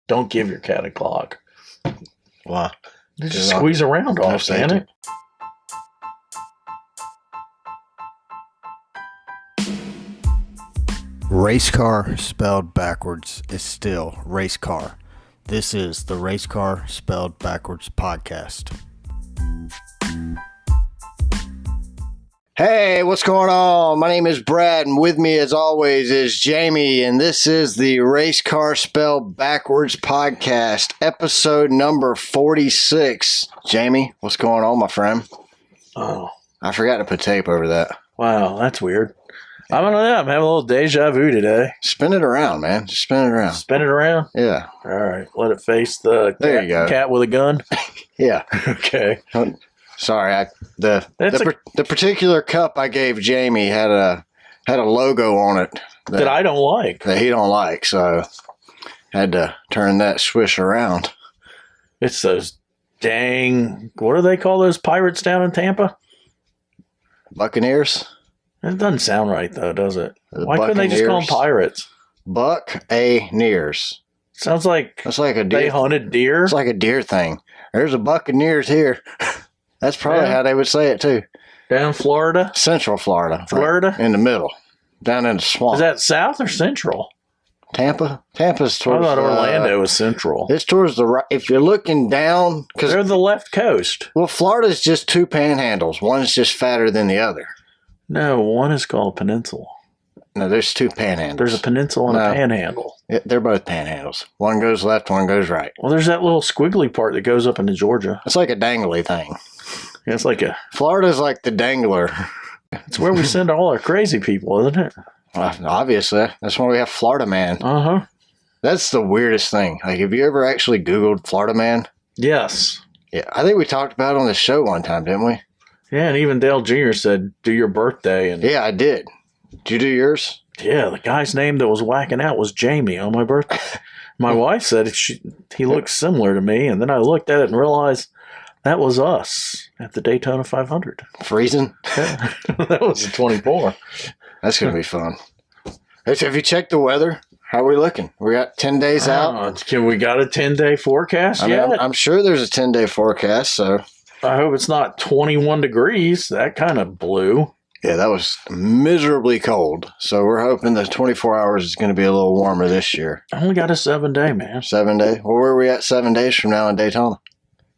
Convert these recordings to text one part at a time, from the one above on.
Don't give your cat a clock. Wow. They just squeeze around off, can it? Race car spelled backwards is still race car. This is the Race Car Spelled Backwards podcast. Hey, what's going on? My name is Brad, and with me as always is Jamie, and this is the Race Car Spelled Backwards podcast, episode number 46. Jamie, what's going on, my friend? Oh. I forgot to put tape over that. Wow, that's weird. I don't know. I'm having a little deja vu today. Spin it around, man. Just spin it around. Spin it around? Yeah. All right. Let it face the there you go. Cat with a gun? Yeah. Okay. Sorry, the particular cup I gave Jamie had a logo on it that I don't like. That he don't like, so had to turn that swish around. It's those dang, what do they call those pirates down in Tampa? Buccaneers? It doesn't sound right, though, does it? Why couldn't they just call them pirates? Buccaneers. Sounds like it's like a deer. They hunted deer. It's like a deer thing. There's a Buccaneers here. That's probably how they would say it, too. Down Florida? Central Florida. Florida? Right in the middle. Down in the swamp. Is that south or central? Tampa? Tampa's towards I thought Orlando was central. It's towards the right. If you're looking down. They're the left coast. Well, Florida's just two panhandles. One's just fatter than the other. No, one is called a peninsula. No, there's two panhandles. There's a peninsula and a panhandle. Yeah, they're both panhandles. One goes left, one goes right. Well, there's that little squiggly part that goes up into Georgia. It's like a dangly thing. Yeah, it's like Florida's like the dangler. It's where we send all our crazy people, isn't it? Obviously. That's why we have Florida Man. Uh-huh. That's the weirdest thing. Like, have you ever actually Googled Florida Man? Yes. Yeah, I think we talked about it on the show one time, didn't we? Yeah, and even Dale Jr. said, do your birthday. And yeah, I did. Did you do yours? Yeah, the guy's name that was whacking out was Jamie on my birthday. My wife said he looked similar to me, and then I looked at it and realized that was us at the Daytona 500. Freezing? Yeah. That was a 24. That's going to be fun. Hey, so have you checked the weather? How are we looking? We got 10 days out. We got a 10-day forecast yet? I'm sure there's a 10-day forecast, so... I hope it's not 21 degrees. That kind of blew. Yeah, that was miserably cold. So we're hoping the 24 hours is going to be a little warmer this year. I only got a 7-day, man. 7 day? Well, where are we at 7 days from now in Daytona?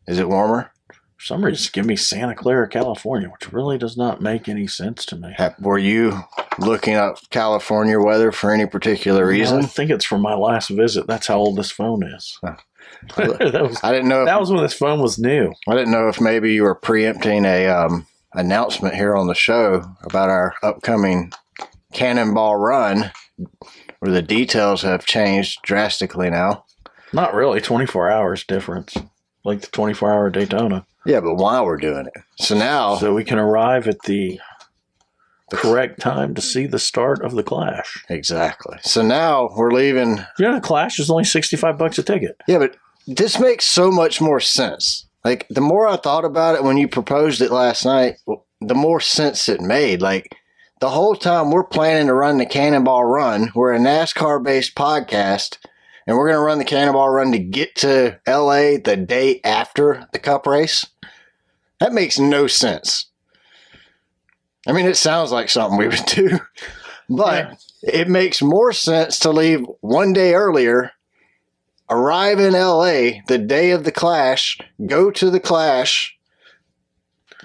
Is it warmer? For some reason, give me Santa Clara, California, which really does not make any sense to me. Were you looking up California weather for any particular reason? I think it's from my last visit. That's how old this phone is. Huh. I didn't know. That was when this phone was new. I didn't know if maybe you were preempting a announcement here on the show about our upcoming cannonball run, where the details have changed drastically now. Not really. 24 hours difference, like the 24-hour Daytona. Yeah, but while we're doing it, so we can arrive at the correct time to see the start of the Clash. Exactly. So now we're leaving. The Clash is only $65 a ticket. Yeah, but this makes so much more sense. Like, the more I thought about it when you proposed it last night, the more sense it made. Like, the whole time we're planning to run the Cannonball Run, we're a NASCAR-based podcast, and we're going to run the Cannonball Run to get to LA the day after the Cup race. That makes no sense. I mean, it sounds like something we would do, but it makes more sense to leave 1 day earlier, arrive in LA the day of the Clash, go to the Clash.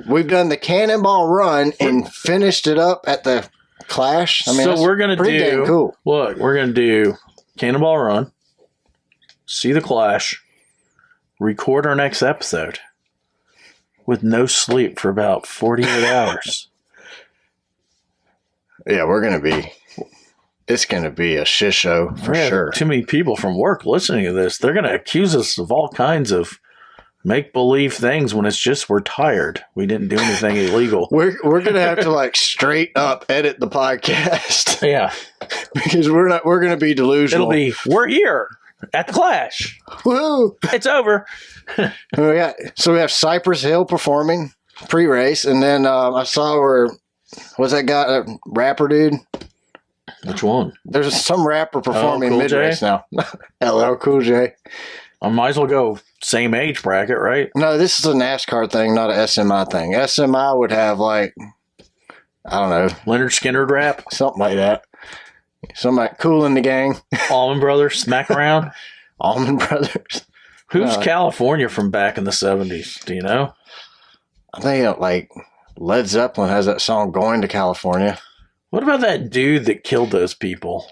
We've done the Cannonball Run and finished it up at the Clash. I mean, so we're going to do, cool. Look, we're going to do Cannonball Run, see the Clash, record our next episode with no sleep for about 48 hours. Yeah, it's going to be a shit show for sure. Too many people from work listening to this. They're going to accuse us of all kinds of make-believe things when it's just we're tired. We didn't do anything illegal. We're going to have to straight up edit the podcast. Yeah. Because we're going to be delusional. It'll be, we're here at the Clash. Woo! It's over. So we have Cypress Hill performing pre-race, and then I saw what's that guy, rapper dude? Which one? There's some rapper performing Cool J? mid-race now. LL Cool J. I might as well go same age bracket, right? No, this is a NASCAR thing, not a SMI thing. SMI would have like, I don't know, Leonard Skinner rap, something like that. Somebody cool in the gang. Allman Brothers, smack around. Allman Brothers. Who's California from back in the 70s? Do you know? I think like Led Zeppelin has that song "Going to California." What about that dude that killed those people?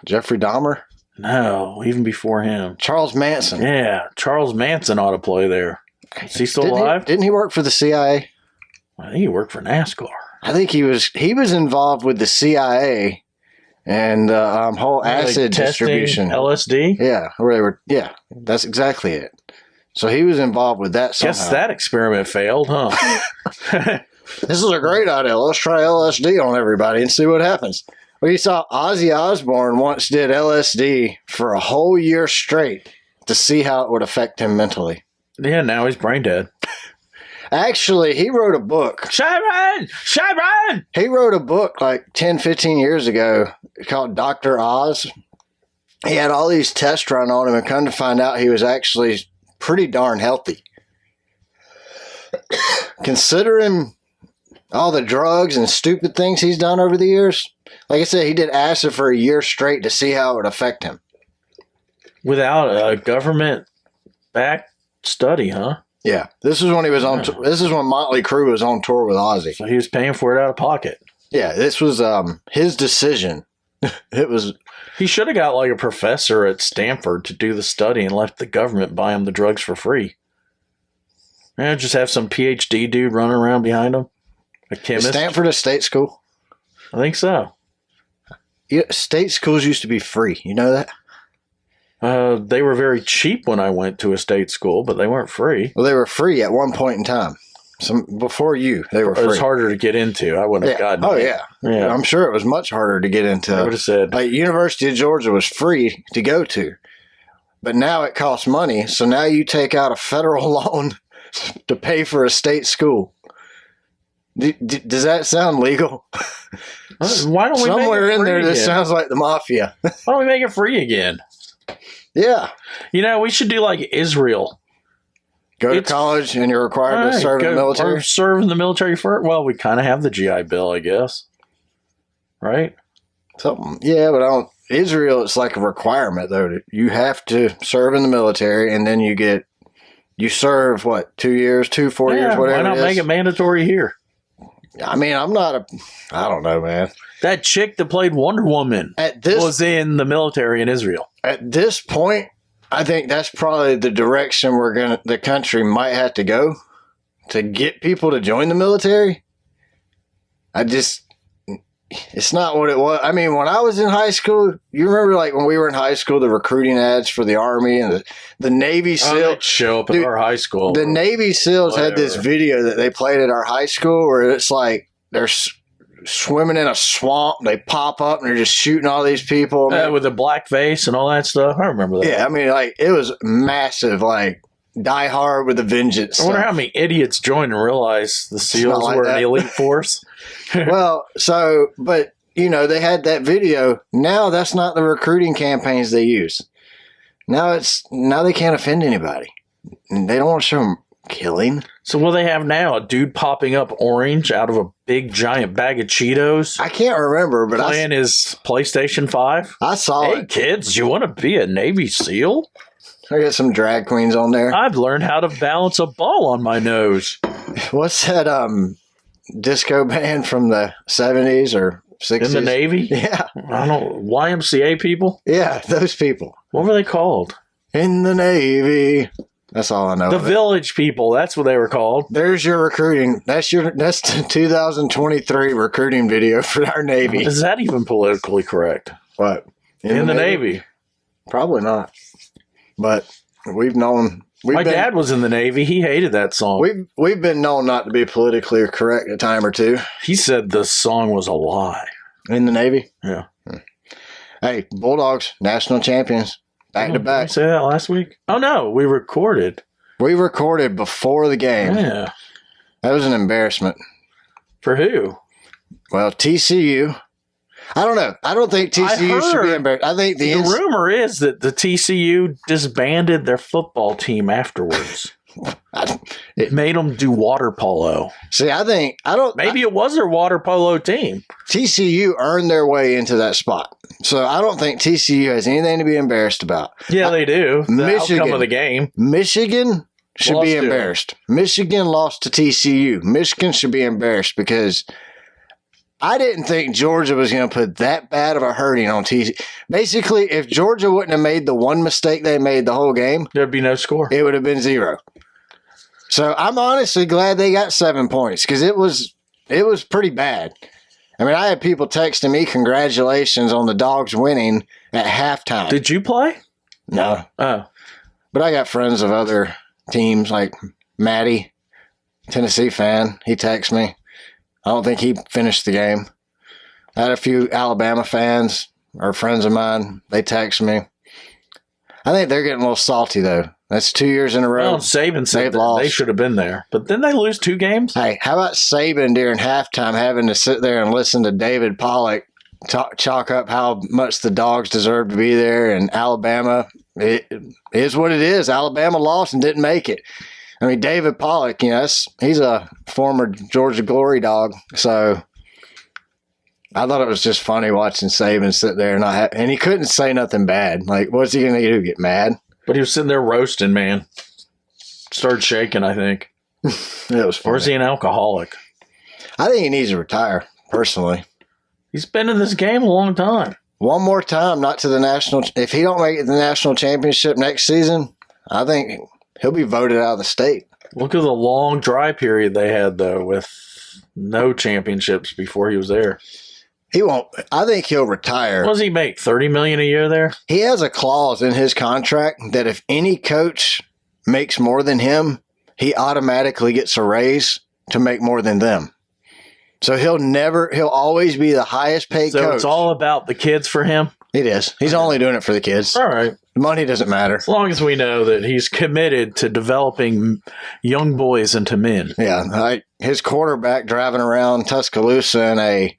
Jeffrey Dahmer? No, even before him. Charles Manson. Yeah, Charles Manson ought to play there. Is he still alive? Didn't he work for the CIA? I think he worked for NASCAR. I think he was involved with the CIA and whole acid distribution. LSD? Yeah, where they were. Yeah, that's exactly it. So he was involved with that somehow. Guess that experiment failed, huh? This is a great idea. Let's try LSD on everybody and see what happens. Well, you saw Ozzy Osbourne once did LSD for a whole year straight to see how it would affect him mentally. Yeah, now he's brain dead. Actually, he wrote a book. Sharon! Sharon! He wrote a book like 10, 15 years ago called Dr. Oz. He had all these tests run on him and come to find out he was actually pretty darn healthy. Considering all the drugs and stupid things he's done over the years. Like I said, he did acid for a year straight to see how it would affect him. Without a government-backed study, huh? Yeah. This is when he was on. This is when Motley Crue was on tour with Ozzy. So he was paying for it out of pocket. Yeah, this was his decision. It was. He should have got like a professor at Stanford to do the study and let the government buy him the drugs for free. Yeah, just have some PhD dude running around behind him. A chemist. Is Stanford a state school? I think so. Yeah, state schools used to be free. You know that? They were very cheap when I went to a state school, but they weren't free. Well, they were free at one point in time. Before you, they were free. It was harder to get into. I wouldn't have gotten Oh, it. yeah. I'm sure it was much harder to get into. I would have said. Like, University of Georgia was free to go to. But now it costs money. So now you take out a federal loan to pay for a state school. Does that sound legal? Why don't we Somewhere make it in free there, this again? sounds like the mafia. Why don't we make it free again? Yeah. You know, we should do like Israel. Go to college and you're required to serve in the military? Or serve in the military first. Well, we kind of have the GI Bill, I guess. Right? Something. Yeah, but Israel, it's like a requirement, though. You have to serve in the military, and then you serve, 2 years, 4 years, whatever. Why not make it mandatory here? I mean, I don't know, man. That chick that played Wonder Woman was in the military in Israel. At this point, I think that's probably the direction the country might have to go to get people to join the military. It's not what it was. I mean, when I was in high school, you remember like when we were in high school, the recruiting ads for the Army and the Navy SEALs show up at our high school. The Navy SEALs had this video that they played at our high school where it's like they're swimming in a swamp. They pop up and they're just shooting all these people. With a black face and all that stuff. I remember that. Yeah, I mean, like it was massive, like Die Hard with a Vengeance. I wonder how many idiots joined and realized the SEALs were an elite force. Well, but they had that video. Now that's not the recruiting campaigns they use. Now they can't offend anybody. They don't want to show them killing. So what they have now, a dude popping up orange out of a big giant bag of Cheetos. I can't remember, but playing his PlayStation 5. I saw it. Hey kids, you want to be a Navy SEAL? I got some drag queens on there. I've learned how to balance a ball on my nose. What's that disco band from the 70s or 60s? In the Navy? Yeah. I don't YMCA people? Yeah, those people. What were they called? In the Navy. That's all I know. The Village people. That's what they were called. There's your recruiting. That's the 2023 recruiting video for our Navy. Is that even politically correct? What? In the Navy? Probably not. But we've known. My dad was in the Navy. He hated that song. We've been known not to be politically correct a time or two. He said the song was a lie. In the Navy? Yeah. Hey, Bulldogs, national champions. Back to back. Did we say that last week? Oh, no. We recorded. We recorded before the game. Yeah. That was an embarrassment. For who? Well, TCU. I don't know. I don't think TCU should be embarrassed. I think the rumor is that the TCU disbanded their football team afterwards. It made them do water polo. See, maybe it was their water polo team. TCU earned their way into that spot. So I don't think TCU has anything to be embarrassed about. Yeah, they do. The outcome of the game. Michigan should be embarrassed. Michigan lost to TCU. Michigan should be embarrassed because I didn't think Georgia was going to put that bad of a hurting on TCU. Basically, if Georgia wouldn't have made the one mistake they made the whole game, there'd be no score. It would have been 0. So I'm honestly glad they got 7 points because it was pretty bad. I mean, I had people texting me congratulations on the Dawgs winning at halftime. Did you play? No. Oh. But I got friends of other teams like Maddie, Tennessee fan. He texted me. I don't think he finished the game. I had a few Alabama fans or friends of mine. They texted me. I think they're getting a little salty, though. That's 2 years in a row. Well, Saban said they should have been there. But didn't they lose 2 games? Hey, how about Saban during halftime having to sit there and listen to David Pollock chalk up how much the Dawgs deserve to be there, and Alabama, it is what it is. Alabama lost and didn't make it. I mean, David Pollock, he's a former Georgia Glory dog, so I thought it was just funny watching Saban sit there and he couldn't say nothing bad. Like, what's he going to do, get mad? But he was sitting there roasting, man. Started shaking, I think. It was funny. Or is he an alcoholic? I think he needs to retire, personally. He's been in this game a long time. One more time, not to the national. If he don't make it to the national championship next season, I think he'll be voted out of the state. Look at the long dry period they had, though, with no championships before he was there. He won't. I think he'll retire. What does he make? $30 million a year there? He has a clause in his contract that if any coach makes more than him, he automatically gets a raise to make more than them. So he'll always be the highest paid coach. So it's all about the kids for him? It is. He's only doing it for the kids. All right. The money doesn't matter. As long as we know that he's committed to developing young boys into men. Yeah. His quarterback driving around Tuscaloosa in a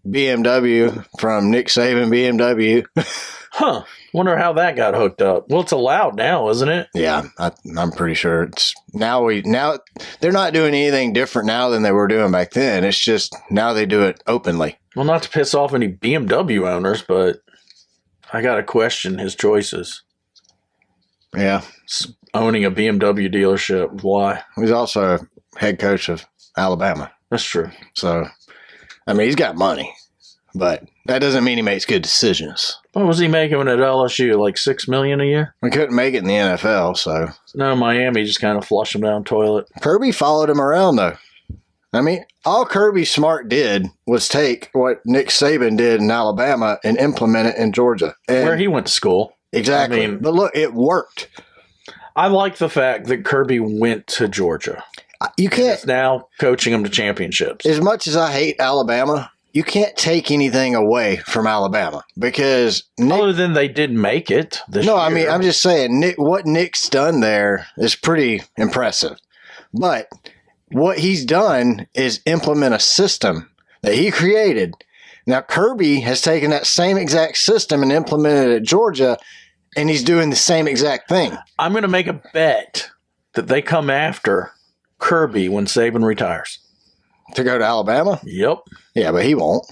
BMW from Nick Saban BMW. Huh. Wonder how that got hooked up. Well, it's allowed now, isn't it? Yeah, I'm pretty sure it's now. They're not doing anything different now than they were doing back then. It's just now they do it openly. Well, not to piss off any BMW owners, but I got to question his choices. Yeah, owning a BMW dealership. Why? He's also head coach of Alabama. That's true. So, I mean, he's got money, but that doesn't mean he makes good decisions. What was he making at LSU? Like $6 million a year? We couldn't make it in the NFL, so. No, Miami just kind of flushed him down the toilet. Kirby followed him around, though. I mean, all Kirby Smart did was take what Nick Saban did in Alabama and implement it in Georgia. And where he went to school. Exactly. I mean, but look, it worked. I like the fact that Kirby went to Georgia. You can't. Now coaching them to championships. As much as I hate Alabama, you can't take anything away from Alabama because other than they did make it this year. I mean, I'm just saying what Nick's done there is pretty impressive. But what he's done is implement a system that he created. Now, Kirby has taken that same exact system and implemented it at Georgia, and he's doing the same exact thing. I'm going to make a bet that they come after Kirby when Saban retires. To go to Alabama? Yep. Yeah, but he won't.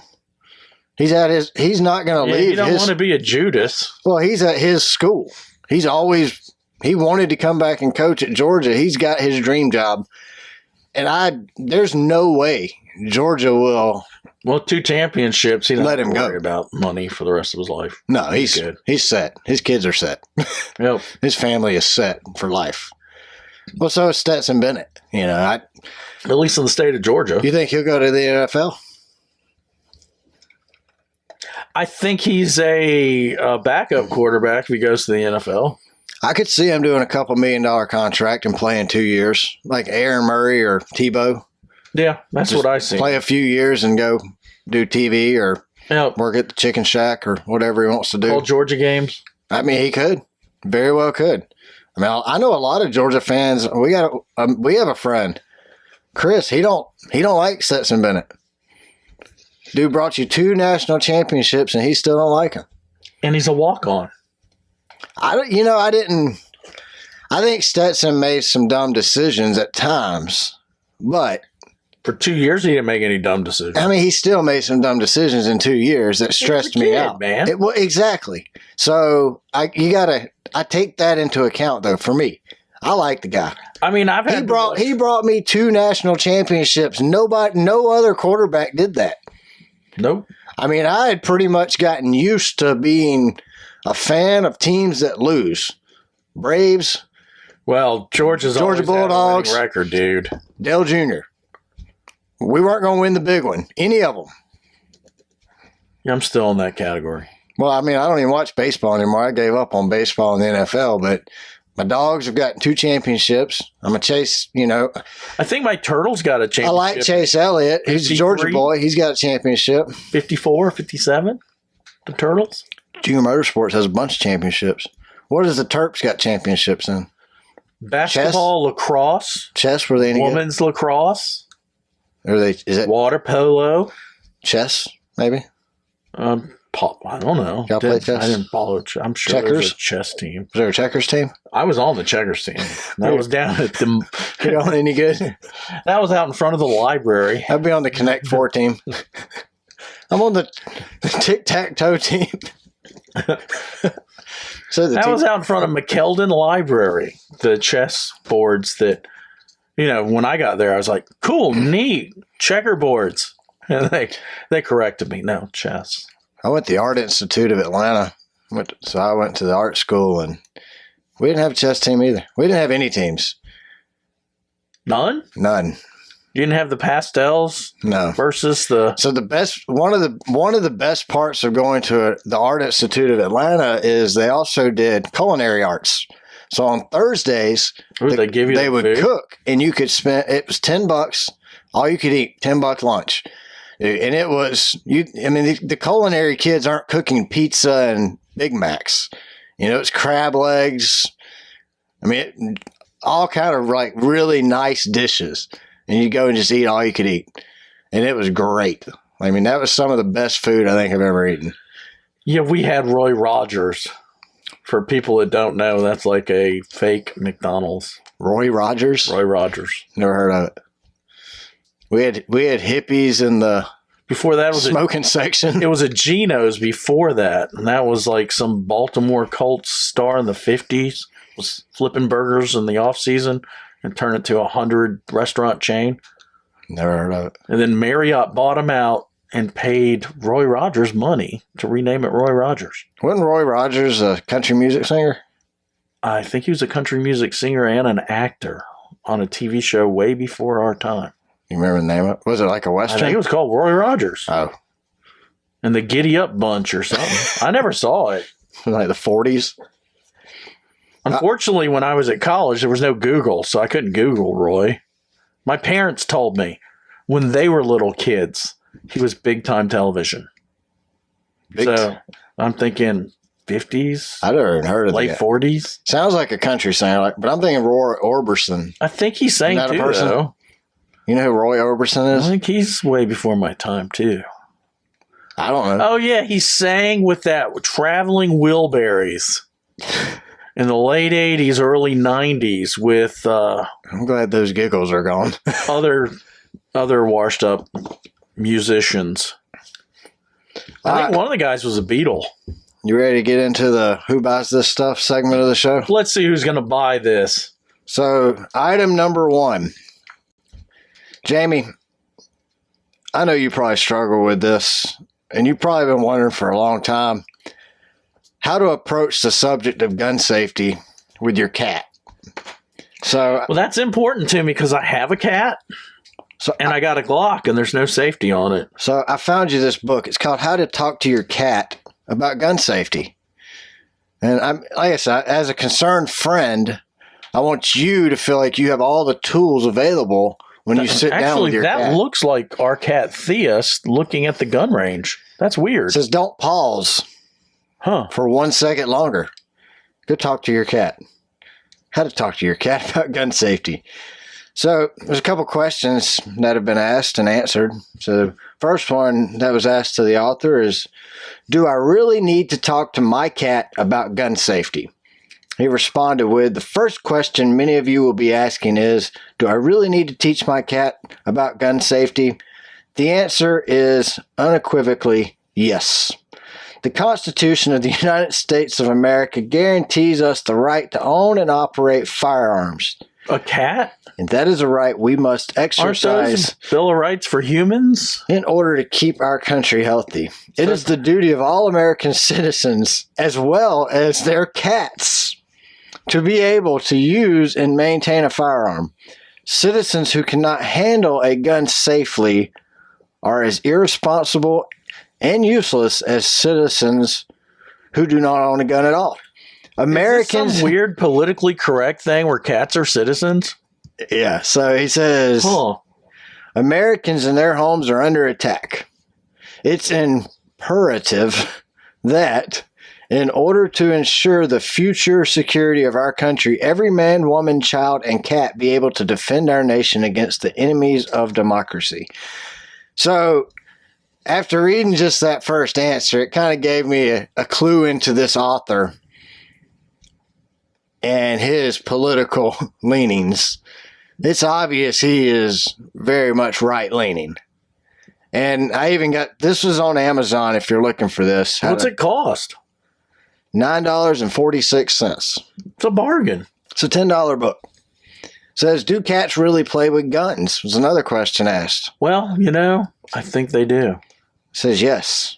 He's not going to leave. He don't want to be a Judas. Well, he's at his school. He wanted to come back and coach at Georgia. He's got his dream job. And there's no way Georgia will. Well, 2 championships. He doesn't let him worry go about money for the rest of his life. No, he's good. He's set. His kids are set. Yep. His family is set for life. Well, so is Stetson Bennett. At least in the state of Georgia. You think he'll go to the NFL? I think he's a backup quarterback if he goes to the NFL. I could see him doing a $2 million contract and playing 2 years, like Aaron Murray or Tebow. Yeah, that's what I see. Play a few years and go do TV or work at the Chicken Shack or whatever he wants to do. All Georgia games. I mean, he could. Very well could. I mean, I know a lot of Georgia fans. We have a friend, Chris. He don't like Stetson Bennett. Dude brought you 2 national championships, and he still don't like him. And he's a walk-on. I think Stetson made some dumb decisions at times, but For 2 years, he didn't make any dumb decisions. I mean, he still made some dumb decisions in 2 years that stressed me out, man. Well, exactly. So I take that into account, though. For me, I like the guy. I mean, he brought me 2 national championships. No other quarterback did that. Nope. I mean, I had pretty much gotten used to being a fan of teams that lose. Braves. Well, Georgia Bulldogs, had a winning record, dude. Dale Jr. We weren't going to win the big one. Any of them. Yeah, I'm still in that category. Well, I mean, I don't even watch baseball anymore. I gave up on baseball and the NFL, but my Dogs have gotten 2 championships. I'm a Chase, I think my Turtles got a championship. I like Chase Elliott. He's a Georgia boy. He's got a championship. 54, 57, the Turtles. Junior Motorsports has a bunch of championships. What has the Terps got championships in? Basketball, lacrosse. Chess, were they any Women's lacrosse. Is it water polo? Chess, maybe? I don't know. Y'all play chess? I didn't follow. I'm sure Checkers? there's a chess team. Was there a checkers team? I was on the checkers team. That was down at the. You know, any good? That was out in front of the library. I'd be on the Connect 4 team. I'm on the tic-tac-toe team. That was out in front of McKeldin Library. The chess boards that, when I got there, I was like, cool, neat, checkerboards. And they corrected me. No, chess. I went to the Art Institute of Atlanta. So I went to the art school, and we didn't have a chess team either. We didn't have any teams. None? None. You didn't have the pastels? No. Versus the... So one of the best parts of going to the Art Institute of Atlanta is they also did culinary arts. So on Thursdays, they would cook, and you could spend, it was $10, all you could eat, $10 lunch. And it was, the culinary kids aren't cooking pizza and Big Macs. It's crab legs. All kind of like really nice dishes. And you go and just eat all you could eat. And it was great. That was some of the best food I think I've ever eaten. Yeah, we had Roy Rogers. For people that don't know, that's like a fake McDonald's. Roy Rogers? Roy Rogers. Never heard of it. We had hippies in the before that was smoking section. It was a Geno's before that. And that was like some Baltimore Colts star in the 50s. Was flipping burgers in the off season. And turn it to a 100-restaurant chain. Never heard of it. And then Marriott bought him out and paid Roy Rogers money to rename it Roy Rogers. Wasn't Roy Rogers a country music singer? I think he was a country music singer and an actor on a TV show way before our time. You remember the name of it? Was it like a Western? I think it was called Roy Rogers. Oh. And the Giddy Up Bunch or something. I never saw it. Like the 40s? Unfortunately, when I was at college, there was no Google, so I couldn't Google Roy. My parents told me when they were little kids, he was big-time television. So I'm thinking 50s? I never heard of late that. 40s? Sounds like a country singer, but I'm thinking Roy Orbison. I think he sang too, though. You know who Roy Orbison is? I think he's way before my time, too. I don't know. Oh, yeah, he sang with that Traveling Wilburys. In the late 80s, early 90s with... I'm glad those giggles are gone. other washed up musicians. I think one of the guys was a Beatle. You ready to get into the Who Buys This Stuff segment of the show? Let's see who's going to buy this. So, item number 1. Jamie, I know you probably struggle with this, and you've probably been wondering for a long time how to approach the subject of gun safety with your cat. So, well, that's important to me because I have a cat, and I got a Glock, and there's no safety on it. So I found you this book. It's called How to Talk to Your Cat About Gun Safety. And like I said, as a concerned friend, I want you to feel like you have all the tools available when you sit down with your cat. Actually, that looks like our cat Thea looking at the gun range. That's weird. It says don't pause. For 1 second longer. Go talk to your cat. How to talk to your cat about gun safety. So there's a couple questions that have been asked and answered. So First one that was asked to the author is, do I really need to talk to my cat about gun safety? He responded with, the first question many of you will be asking is, do I really need to teach my cat about gun safety? The answer is unequivocally yes. The Constitution of the United States of America guarantees us the right to own and operate firearms. A cat? And that is a right we must exercise. Aren't those Bill of Rights for humans? In order to keep our country healthy. It is the duty of all American citizens, as well as their cats, to be able to use and maintain a firearm. Citizens who cannot handle a gun safely are as irresponsible and useless as citizens who do not own a gun at all. Americans. Is this some weird politically correct thing where cats are citizens? Yeah, so he says, Americans in their homes are under attack. It's imperative that, in order to ensure the future security of our country, every man, woman, child, and cat be able to defend our nation against the enemies of democracy. So, after reading just that first answer, it kind of gave me a clue into this author and his political leanings. It's obvious he is very much right-leaning. And I even got, this was on Amazon if you're looking for this. What's it cost? $9.46. It's a bargain. It's a $10 book. Says, do cats really play with guns? Was another question asked. Well, I think they do. Says yes.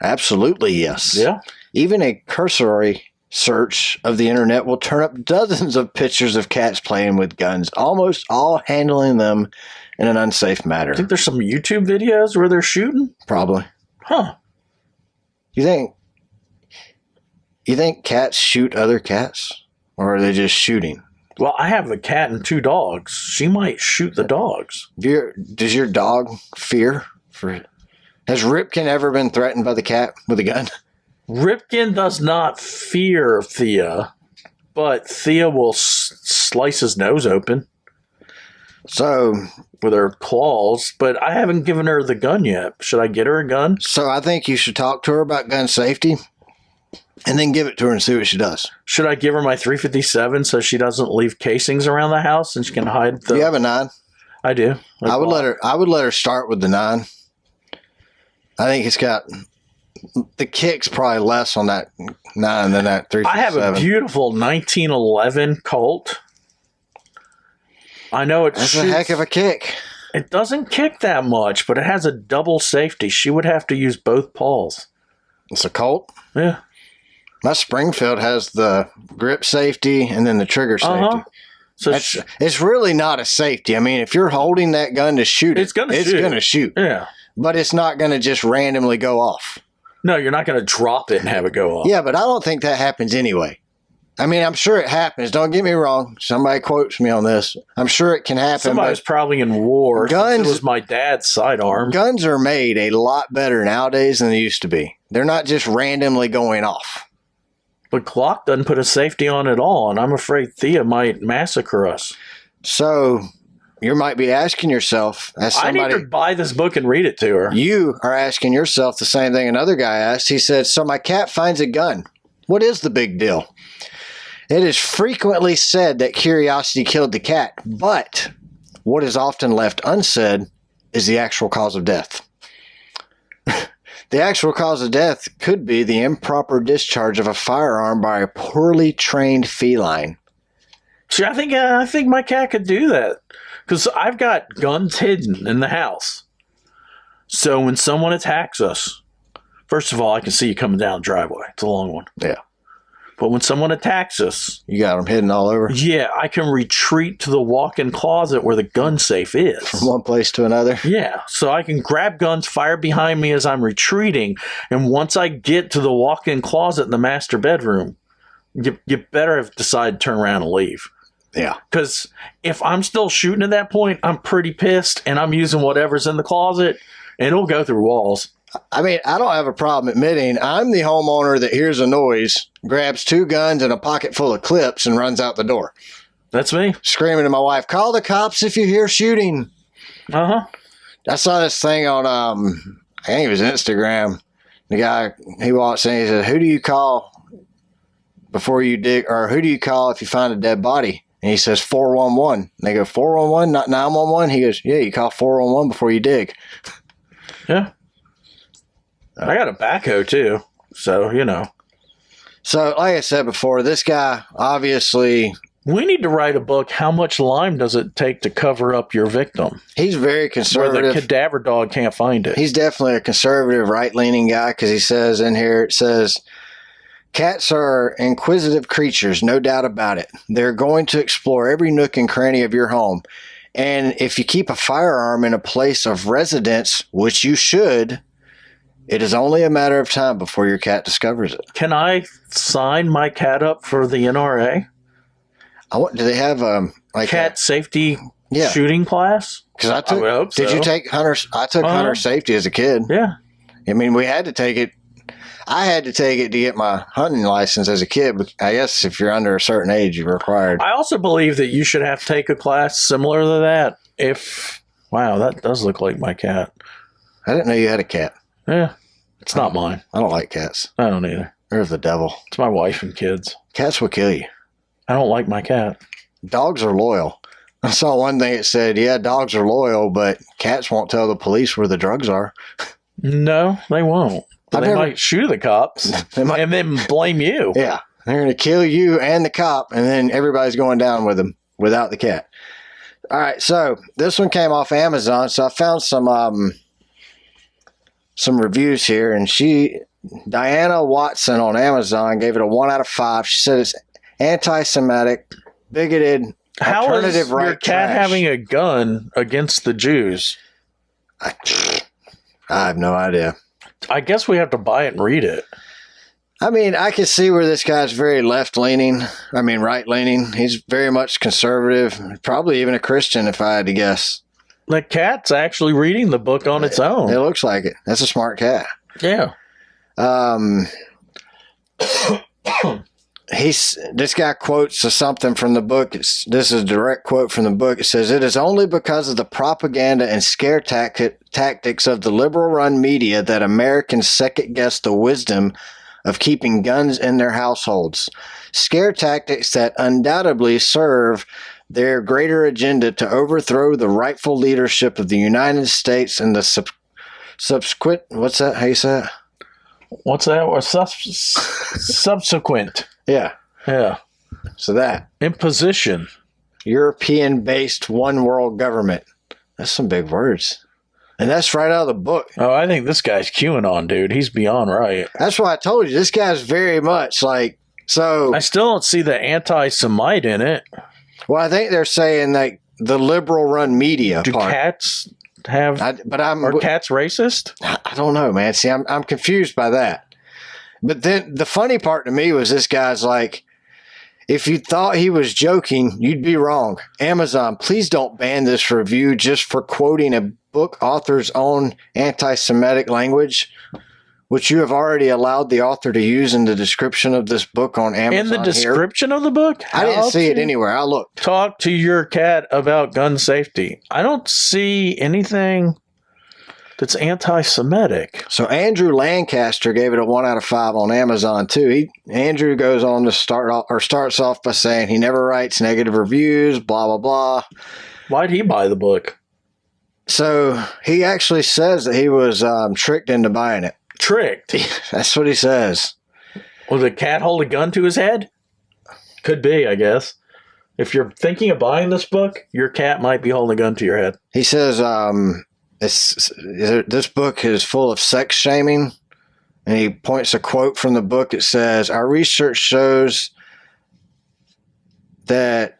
Absolutely yes. Yeah. Even a cursory search of the internet will turn up dozens of pictures of cats playing with guns, almost all handling them in an unsafe manner. I think there's some YouTube videos where they're shooting. Probably. Huh. You think cats shoot other cats? Or are they just shooting? Well, I have a cat and 2 dogs. She might shoot the dogs. Does your dog fear for it? Has Ripken ever been threatened by the cat with a gun? Ripken does not fear Thea, but Thea will slice his nose open. So, with her claws, but I haven't given her the gun yet. Should I get her a gun? So I think you should talk to her about gun safety and then give it to her and see what she does. Should I give her my 357 so she doesn't leave casings around the house and she can hide the... Do you have a 9? I do. I would let her start with the 9. I think it's got... The kick's probably less on that 9 than that 357. I have a beautiful 1911 Colt. I know it That's a heck of a kick. It doesn't kick that much, but it has a double safety. She would have to use both paws. It's a Colt? Yeah. My Springfield has the grip safety and then the trigger safety. So it's really not a safety. I mean, if you're holding that gun to shoot it, it's going to shoot. Yeah. But it's not going to just randomly go off. No, you're not going to drop it and have it go off. Yeah, but I don't think that happens anyway. I mean, I'm sure it happens. Don't get me wrong. Somebody quotes me on this. I'm sure it can happen. Somebody's probably in war. Guns, it was my dad's sidearm. Guns are made a lot better nowadays than they used to be. They're not just randomly going off. But Glock doesn't put a safety on at all, and I'm afraid Thea might massacre us. So you might be asking yourself, as somebody, I need to buy this book and read it to her. You are asking yourself the same thing another guy asked. He said, so my cat finds a gun. What is the big deal? It is frequently said that curiosity killed the cat, but what is often left unsaid is the actual cause of death. The actual cause of death could be the improper discharge of a firearm by a poorly trained feline. See, I think my cat could do that because I've got guns hidden in the house. So when someone attacks us, first of all, I can see you coming down the driveway. It's a long one. Yeah. But when someone attacks us... You got them hidden all over? Yeah, I can retreat to the walk-in closet where the gun safe is. From one place to another? Yeah, so I can grab guns, fire behind me as I'm retreating, and once I get to the walk-in closet in the master bedroom, you better have decided to turn around and leave. Yeah. Because if I'm still shooting at that point, I'm pretty pissed, and I'm using whatever's in the closet, and it'll go through walls. I mean, I don't have a problem admitting I'm the homeowner that hears a noise, grabs 2 guns and a pocket full of clips, and runs out the door. That's me. Screaming to my wife, call the cops if you hear shooting. Uh-huh. I saw this thing on, I think it was Instagram. The guy, he walks in, he says, who do you call before you dig, or who do you call if you find a dead body? And he says 411. And they go, 411, not 911? He goes, yeah, you call 411 before you dig. Yeah. I got a backhoe too. So, you know. So, like I said before, this guy obviously... We need to write a book. How much lime does it take to cover up your victim? He's very conservative. Where the cadaver dog can't find it. He's definitely a conservative, right-leaning guy because he says in here, it says, cats are inquisitive creatures, no doubt about it. They're going to explore every nook and cranny of your home. And if you keep a firearm in a place of residence, which you should, it is only a matter of time before your cat discovers it. Can I sign my cat up for the NRA? Do they have like cat safety shooting class? Because I would hope so. Did you take hunter? I took hunter safety as a kid. Yeah. I mean, we had to take it. I had to take it to get my hunting license as a kid. But I guess if you're under a certain age, you're required. I also believe that you should have to take a class similar to that. Wow, that does look like my cat. I didn't know you had a cat. Yeah. It's not mine. I don't like cats. I don't either. They're the devil. It's my wife and kids. Cats will kill you. I don't like my cat. Dogs are loyal. I saw one thing that said, yeah, dogs are loyal, but cats won't tell the police where the drugs are. No, they won't. They might shoot the cops and then blame you. Yeah. They're going to kill you and the cop, and then everybody's going down with them without the cat. All right, so this one came off Amazon, so I found some reviews here, and Diana Watson on Amazon gave it a 1 out of 5. She said it's anti-Semitic, bigoted, alternative right. How is your cat having a gun against the Jews? I have no idea. I guess we have to buy it and read it. I mean, I can see where this guy's very left-leaning. I mean, right-leaning. He's very much conservative, probably even a Christian if I had to guess. The cat's actually reading the book on its own. It looks like it. That's a smart cat. Yeah. This guy quotes something from the book. This is a direct quote from the book. It says, "It is only because of the propaganda and scare tactics of the liberal-run media that Americans second-guess the wisdom of keeping guns in their households. Scare tactics that undoubtedly serve their greater agenda to overthrow the rightful leadership of the United States and the subsequent..." What's that? How you say it? What's that? Subsequent. Yeah. Yeah. So that. Imposition. European-based one-world government. That's some big words. And that's right out of the book. Oh, I think this guy's QAnon, dude. He's beyond right. That's why I told you. This guy's very much like, so. I still don't see the anti-Semite in it. Well, I think they're saying like the liberal-run media Do part. Cats have, are cats racist? I don't know, man. See, I'm confused by that. But then the funny part to me was this guy's like, if you thought he was joking, you'd be wrong. Amazon, please don't ban this review just for quoting a book author's own anti-Semitic language, which you have already allowed the author to use in the description of this book on Amazon. In the description of the book? I didn't see it anywhere. I looked. Talk to your cat about gun safety. I don't see anything that's anti-Semitic. So Andrew Lancaster gave it a 1 out of 5 on Amazon too. Andrew goes on to starts off by saying he never writes negative reviews, blah, blah, blah. Why'd he buy the book? So he actually says that he was tricked into buying it. Tricked? That's what he says. Will the cat hold a gun to his head? Could be, I guess. If you're thinking of buying this book, your cat might be holding a gun to your head. He says this book is full of sex shaming, and he points a quote from the book. It says, "Our research shows that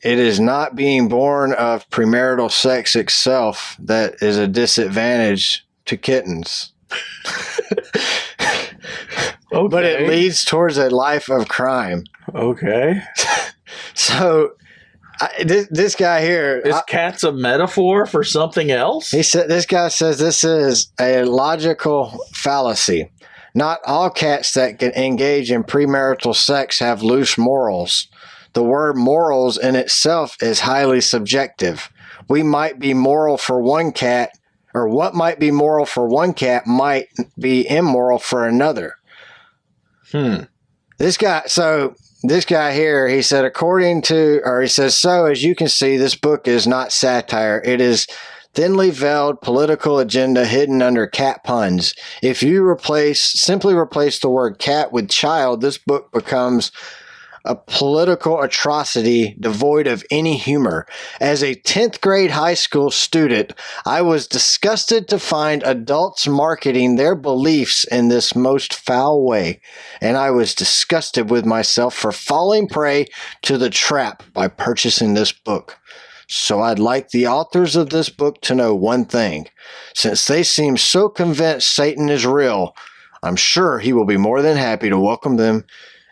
it is not being born of premarital sex itself that is a disadvantage to kittens." Okay. But it leads towards a life of crime. Okay. So this guy here... Is cats a metaphor for something else? This guy says this is a logical fallacy. Not all cats that can engage in premarital sex have loose morals. The word morals in itself is highly subjective. we might be moral for one cat, or what might be moral for one cat might be immoral for another. This guy here, he said, so as you can see, this book is not satire. It is thinly veiled political agenda hidden under cat puns. If you simply replace the word cat with child, this book becomes a political atrocity devoid of any humor. As a 10th grade high school student, I was disgusted to find adults marketing their beliefs in this most foul way, and I was disgusted with myself for falling prey to the trap by purchasing this book. So I'd like the authors of this book to know one thing. Since they seem so convinced Satan is real, I'm sure he will be more than happy to welcome them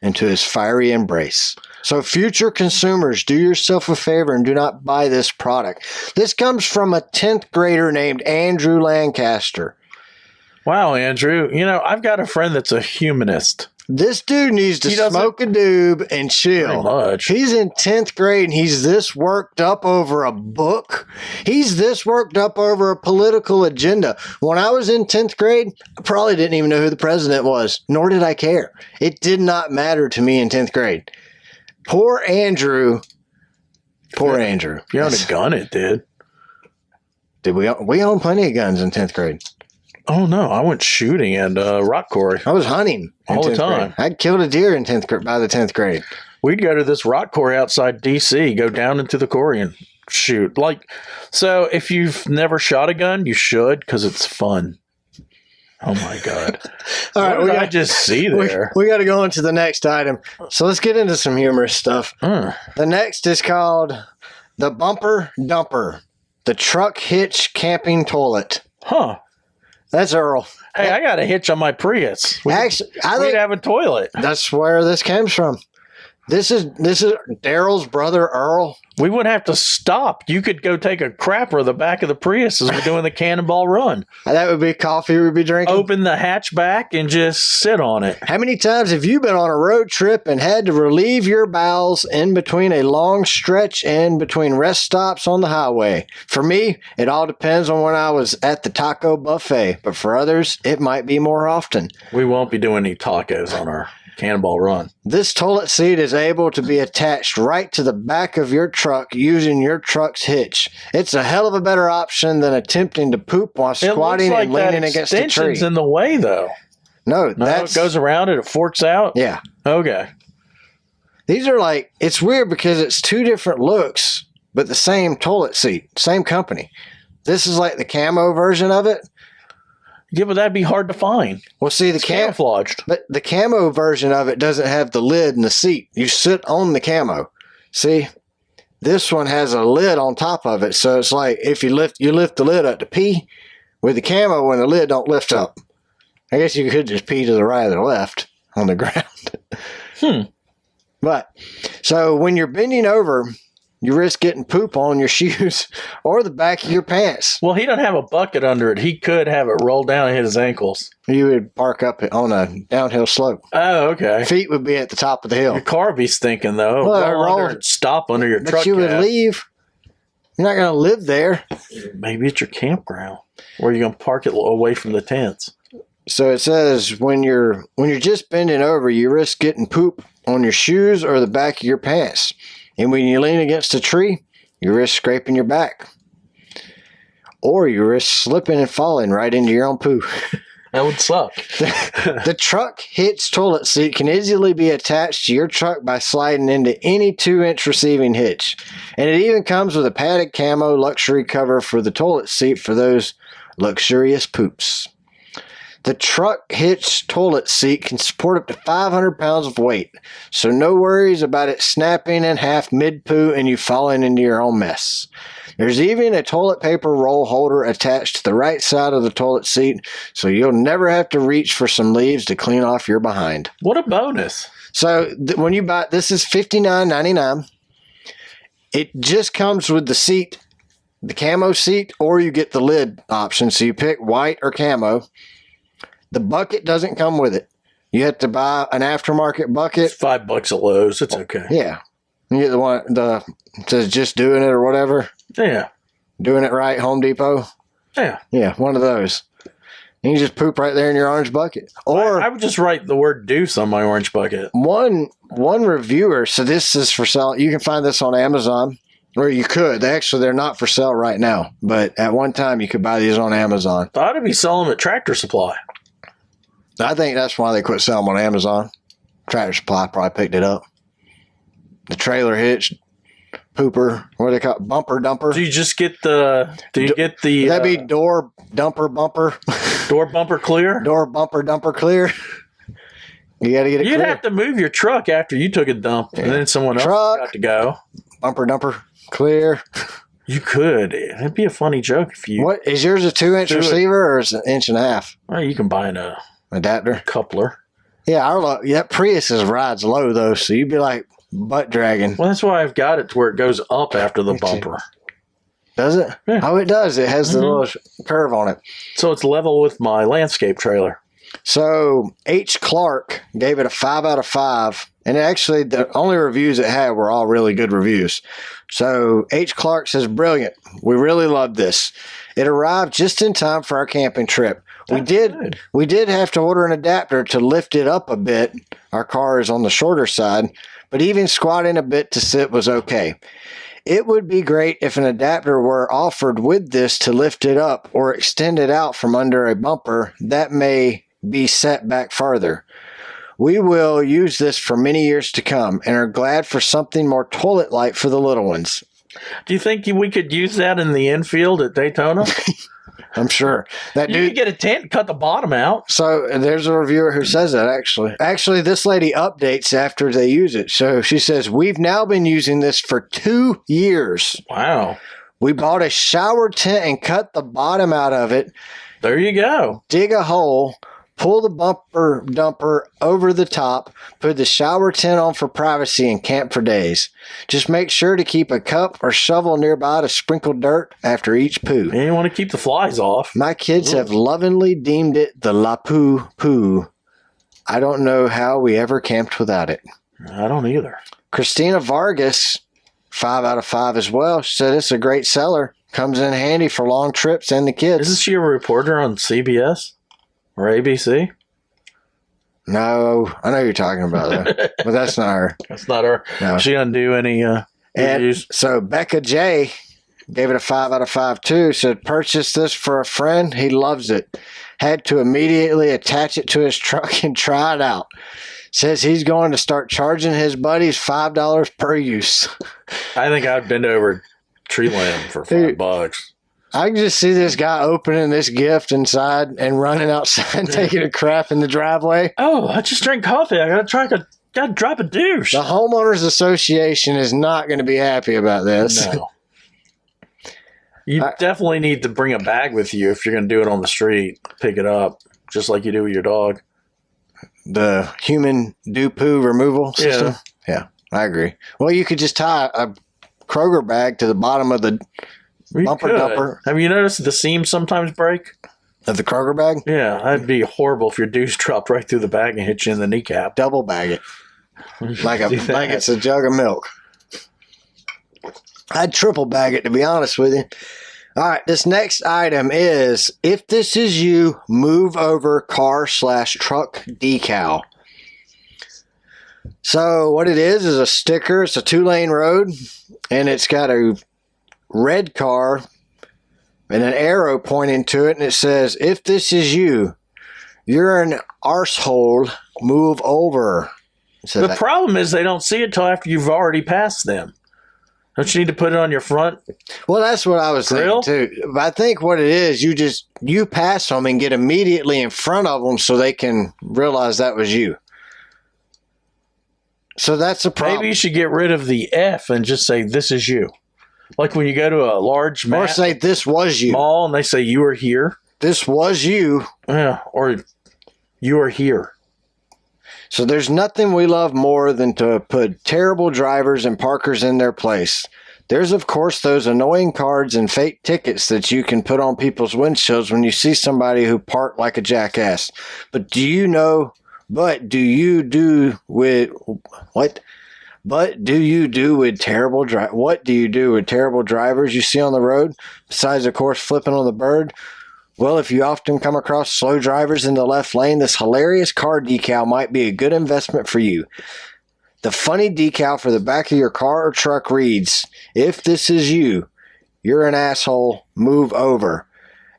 into his fiery embrace. So future consumers, do yourself a favor and do not buy this product. This comes from a 10th grader named Andrew Lancaster. Wow, Andrew. You know, I've got a friend that's a humanist. This dude needs to smoke a doob and chill. Pretty much. He's in 10th grade and he's this worked up over a book. He's this worked up over a political agenda. When I was in 10th grade, I probably didn't even know who the president was, nor did I care. It did not matter to me in 10th grade. Poor Andrew. Poor Andrew. If you owned a gun, it did. Did we owned plenty of guns in 10th grade. Oh, no. I went shooting at rock quarry. I was hunting all the time. Grade. I'd killed a deer in 10th grade by the 10th grade. We'd go to this rock quarry outside D.C., go down into the quarry and shoot. So if you've never shot a gun, you should, because it's fun. Oh, my God. All right, what did I just see there? We got to go on to the next item. So let's get into some humorous stuff. The next is called the Bumper Dumper, the Truck Hitch Camping Toilet. Huh. That's Earl. Hey, I got a hitch on my Prius. We'd have a toilet. That's where this comes from. This is Daryl's brother, Earl. We wouldn't have to stop. You could go take a crapper in the back of the Prius as we're doing the cannonball run. That would be coffee we'd be drinking. Open the hatchback and just sit on it. How many times have you been on a road trip and had to relieve your bowels in between a long stretch and between rest stops on the highway? For me, it all depends on when I was at the taco buffet, but for others, it might be more often. We won't be doing any tacos on our cannonball run. This toilet seat is able to be attached right to the back of your truck using your truck's hitch. It's a hell of a better option than attempting to poop while squatting and leaning against a tree. Extension's in the way, though. No, it goes around it forks out? Yeah. Okay. These are it's weird because it's two different looks, but the same toilet seat, same company. This is like the camo version of it. Yeah, but that'd be hard to find. Well, see, it's camouflaged. But the camo version of it doesn't have the lid and the seat. You sit on the camo. See, this one has a lid on top of it. So it's like if you lift the lid up to pee. With the camo, when the lid don't lift up. I guess you could just pee to the right or the left on the ground. But, so when you're bending over, you risk getting poop on your shoes or the back of your pants. Well, he doesn't have a bucket under it. He could have it rolled down and hit his ankles. You would park up on a downhill slope. Oh, okay. Feet would be at the top of the hill. Your car would be stinking, though. Well, stop under your truck. But you would leave. You're not going to live there. Maybe it's your campground. Or you're going to park it away from the tents. So it says when you're just bending over, you risk getting poop on your shoes or the back of your pants. And when you lean against a tree, you risk scraping your back. Or you risk slipping and falling right into your own poo. That would suck. The truck hitch toilet seat can easily be attached to your truck by sliding into any 2-inch receiving hitch. And it even comes with a padded camo luxury cover for the toilet seat for those luxurious poops. The truck hitch toilet seat can support up to 500 pounds of weight, so no worries about it snapping in half mid-poo and you falling into your own mess. There's even a toilet paper roll holder attached to the right side of the toilet seat, so you'll never have to reach for some leaves to clean off your behind. What a bonus. So when you buy, this is $59.99. It just comes with the seat, the camo seat, or you get the lid option, so you pick white or camo. The bucket doesn't come with it. You have to buy an aftermarket bucket. It's $5 at Lowe's. It's okay. Yeah. You get the one that says just doing it or whatever. Yeah. Doing It Right, Home Depot. Yeah. Yeah, one of those. And you just poop right there in your orange bucket. Or I would just write the word deuce on my orange bucket. one reviewer, so this is for sale. You can find this on Amazon, or you could. They're not for sale right now, but at one time you could buy these on Amazon. Thought to be selling them at Tractor Supply. I think that's why they quit selling them on Amazon. Tractor Supply probably picked it up. The trailer hitch, pooper, what do they call it? Bumper dumper. Do you just get the? Do you get the? That'd be door dumper bumper. Door bumper clear. Door bumper dumper clear. You got to get it. You'd clear. have to move your truck after you took a dump, and then someone else got to go. Bumper dumper clear. You could. It'd be a funny joke if you. What is yours? A 2-inch receiver or is it an 1.5 inch? Well, you can buy an adapter coupler. Yeah, that Prius rides low though, so you'd be like butt dragging. Well, that's why I've got it to where it goes up after the bumper. Does it? Yeah. Oh, it does. It has the little curve on it. So it's level with my landscape trailer. So H. Clark gave it a 5 out of 5. And actually, the only reviews it had were all really good reviews. So H. Clark says, brilliant. We really love this. It arrived just in time for our camping trip. We did have to order an adapter to lift it up a bit. Our car is on the shorter side, but even squatting a bit to sit was okay. It would be great if an adapter were offered with this to lift it up or extend it out from under a bumper that may be set back farther. We will use this for many years to come and are glad for something more toilet-like for the little ones. Do you think we could use that in the infield at Daytona? I'm sure. That You dude could get a tent, cut the bottom out. So there's a reviewer who says that actually. Actually, this lady updates after they use it. So she says, we've now been using this for 2 years. Wow. We bought a shower tent and cut the bottom out of it. There you go. Dig a hole. Pull the bumper dumper over the top, put the shower tent on for privacy and camp for days. Just make sure to keep a cup or shovel nearby to sprinkle dirt after each poo. And you want to keep the flies off. My kids have lovingly deemed it the La Poo Poo. I don't know how we ever camped without it. I don't either. Christina Vargas, 5 out of 5 as well, said it's a great seller. Comes in handy for long trips and the kids. Isn't she a reporter on CBS? Or ABC? No, I know who you're talking about, though. But that's not her. That's not her. No. She doesn't do any reviews. So Becca J gave it a 5 out of 5 too. Said purchase this for a friend. He loves it. Had to immediately attach it to his truck and try it out. Says he's going to start charging his buddies $5 per use. I think I'd bend over tree limb for $5. I can just see this guy opening this gift inside and running outside and taking a crap in the driveway. Oh, I just drank coffee. I gotta drop a douche. The homeowners association is not going to be happy about this. No. You definitely need to bring a bag with you if you're going to do it on the street. Pick it up, just like you do with your dog. The human do-poo removal system? Yeah, I agree. Well, you could just tie a Kroger bag to the bottom of the bumper dumper. Have you noticed the seams sometimes break? Of the Kroger bag? Yeah, that'd be horrible if your douche dropped right through the bag and hit you in the kneecap. Double bag it. Like it's a jug of milk. I'd triple bag it, to be honest with you. All right, this next item is, if this is you, move over car/truck decal. So what it is a sticker. It's a 2-lane road, and it's got a red car and an arrow pointing to it, and it says, if this is you, you're an arsehole, move over. So the problem is they don't see it till after you've already passed them. Don't you need to put it on your front? Well, that's what I was thinking too. But I think what it is, you pass them and get immediately in front of them so they can realize that was you. So that's the problem. Maybe you should get rid of the F and just say, this is you. Like when you go to a large or say, this was you. Mall and they say, you are here. This was you. Yeah, or you are here. So there's nothing we love more than to put terrible drivers and parkers in their place. There's, of course, those annoying cards and fake tickets that you can put on people's windshields when you see somebody who parked like a jackass. But do you do with what? But what do you do with terrible drivers you see on the road, besides, of course, flipping on the bird? Well, if you often come across slow drivers in the left lane, this hilarious car decal might be a good investment for you. The funny decal for the back of your car or truck reads, "If this is you, you're an asshole, move over."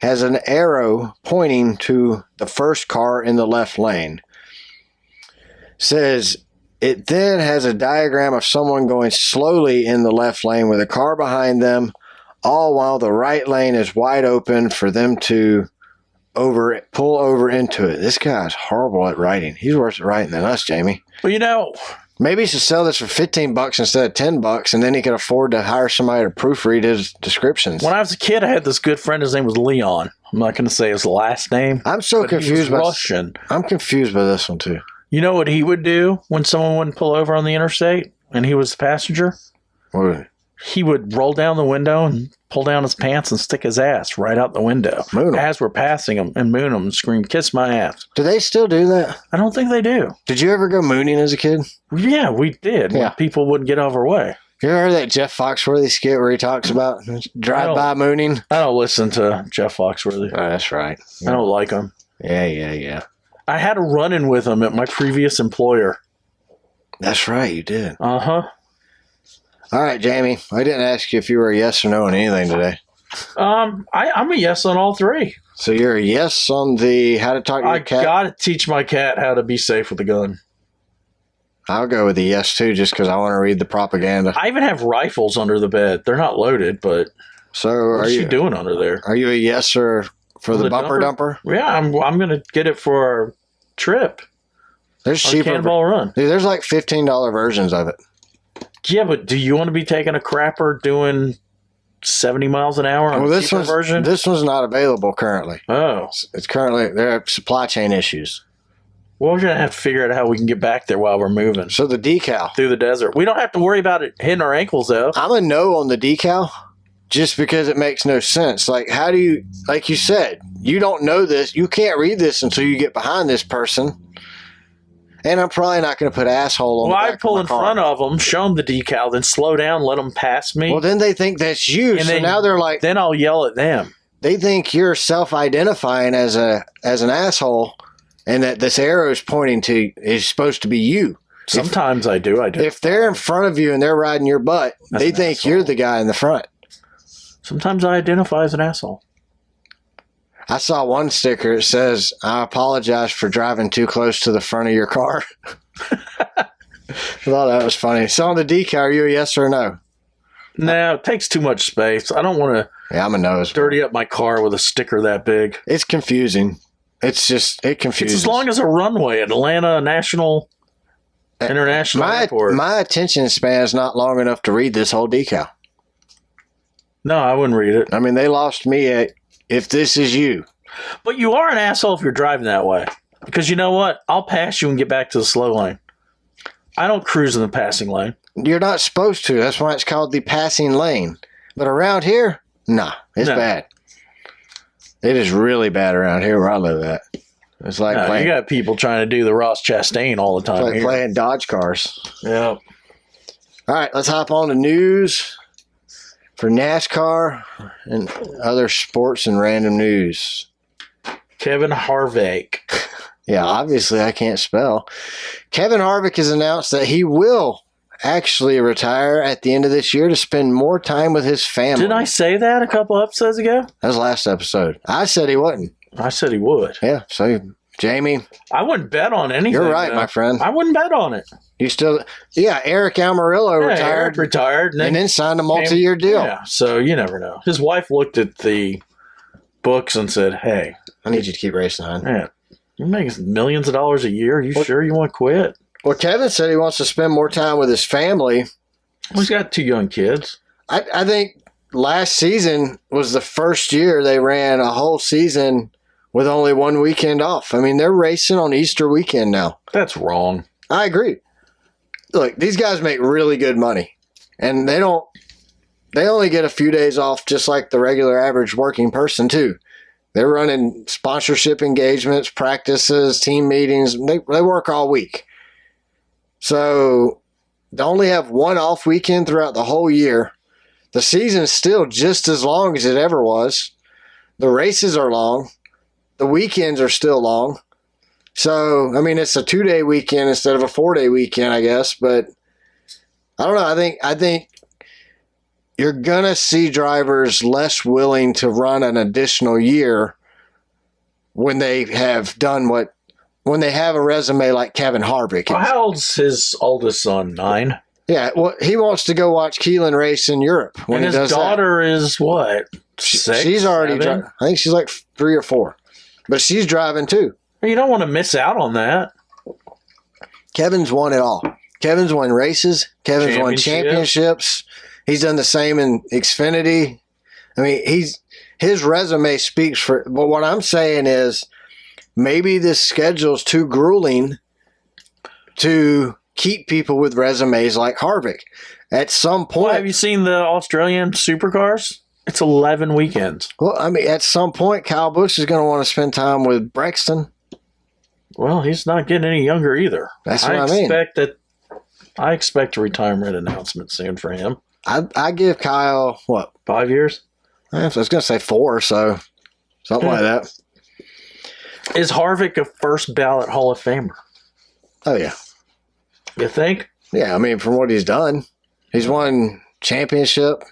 Has an arrow pointing to the first car in the left lane. Says it then has a diagram of someone going slowly in the left lane with a car behind them, all while the right lane is wide open for them to pull over into it. This guy's horrible at writing. He's worse at writing than us, Jamie. Well, maybe he should sell this for $15 instead of $10, and then he could afford to hire somebody to proofread his descriptions. when I was a kid, I had this good friend. His name was Leon. I'm not going to say his last name. I'm so confused by Russian. I'm confused by this one too. You know what he would do when someone wouldn't pull over on the interstate and he was the passenger? What? He would roll down the window and pull down his pants and stick his ass right out the window Moon 'em. as we're passing him and moon him and scream, "Kiss my ass." Do they still do that? I don't think they do. Did you ever go mooning as a kid? Yeah, we did. Yeah. When people wouldn't get out of our way. You ever heard that Jeff Foxworthy skit where he talks about drive-by mooning? I don't listen to Jeff Foxworthy. Oh, that's right. I don't like him. Yeah. I had a run-in with him at my previous employer. That's right, you did. Uh-huh. All right, Jamie. I didn't ask you if you were a yes or no on anything today. I'm a yes on all three. So you're a yes on the how to talk to your cat? I gotta teach my cat how to be safe with a gun. I'll go with a yes, too, just because I want to read the propaganda. I even have rifles under the bed. They're not loaded, but So what's she doing under there? Are you a yes or for the bumper dumper? Yeah, I'm gonna get it for our trip. There's Our cheaper. Cannonball run. Dude, there's like $15 versions of it. Yeah, but do you want to be taking a crapper doing 70 miles an hour on Well, the this cheaper version? This one's not available currently. Oh. It's currently, there are supply chain issues. Well, we're going to have to figure out how we can get back there while we're moving So the decal. through the desert. We don't have to worry about it hitting our ankles, though. I'm a no on the decal just because it makes no sense. Like, how do you, like you said, you don't know this. You can't read this until you get behind this person. And I'm probably not going to put asshole on the back I pull of my in car. front of them, show them the decal, then slow down, let them pass me. Well, then they think that's you. And So then- now they're like, then I'll yell at them. they think you're self-identifying as an asshole, and that this arrow is pointing to is supposed to be you. Sometimes I do. If they're in front of you and they're riding your butt, That's they an think asshole. you're the guy in the front. Sometimes I identify as an asshole. I saw one sticker that says, "I apologize for driving too close to the front of your car." I thought that was funny. So on the decal, are you a yes or a no? No, it takes too much space. I don't want to Yeah, I'm a no as well. dirty up my car with a sticker that big. It's confusing. It's just, it It's confuses. as long as a runway at Atlanta International Airport. My attention span is not long enough to read this whole decal. No, I wouldn't read it. I mean, they lost me at, "If this is you." But you are an asshole if you're driving that way. Because you know what? I'll pass you and get back to the slow lane. I don't cruise in the passing lane. You're not supposed to. That's why it's called the passing lane. But around here, nah, it's No. bad. It is really bad around here where I live at. It's like, No, you playing, got people trying to do the Ross Chastain all the time like here. playing Dodge cars. Yeah. All right, let's hop on to news for NASCAR and other sports and random news. Kevin Harvick. Yeah, obviously I can't spell. Kevin Harvick has announced that he will actually retire at the end of this year to spend more time with his family. Didn't I say that a couple episodes ago? That was last episode. I said he wasn't. I said he would. Yeah, so Jamie, I wouldn't bet on anything. you're right, though. my friend. I wouldn't bet on it. You still, yeah, Eric Almirillo Yeah, retired Eric retired. and then signed a multi-year deal. Yeah, so you never know. His wife looked at the books and said, "Hey, I need you to keep racing, hon. man, you're making millions of dollars a year. You sure you want to quit?" Well, Kevin said he wants to spend more time with his family. Well, he's got 2 young kids. I think last season was the first year they ran a whole season with only one weekend off. I mean, they're racing on Easter weekend now. That's wrong. I agree. Look, these guys make really good money, and they only get a few days off just like the regular average working person too. They're running sponsorship engagements, practices, team meetings. They work all week. So they only have one off weekend throughout the whole year. The season's still just as long as it ever was. The races are long. The weekends are still long. So, I mean, it's a 2-day weekend instead of a 4-day weekend, I guess. But I don't know. I think you're going to see drivers less willing to run an additional year when they have when they have a resume like Kevin Harvick. Well, how old's his oldest son? 9? Yeah, well, he wants to go watch Keelan race in Europe. When and his daughter is what? 6? She's already driving. I think she's like 3 or 4. But she's driving too. You don't want to miss out on that. Kevin's won it all. Kevin's won races. Kevin's won championships. He's done the same in Xfinity. I mean, his resume speaks for. But what I'm saying is, maybe this schedule's too grueling to keep people with resumes like Harvick. At some point, have you seen the Australian supercars? It's 11 weekends. Well, I mean, at some point, Kyle Busch is going to want to spend time with Brexton. Well, he's not getting any younger either. That's what I mean. I expect a retirement announcement soon for him. I give Kyle, 5 years? I was going to say 4, so something like that. Is Harvick a first ballot Hall of Famer? Oh, yeah. You think? Yeah, I mean, from what he's done, he's won championship.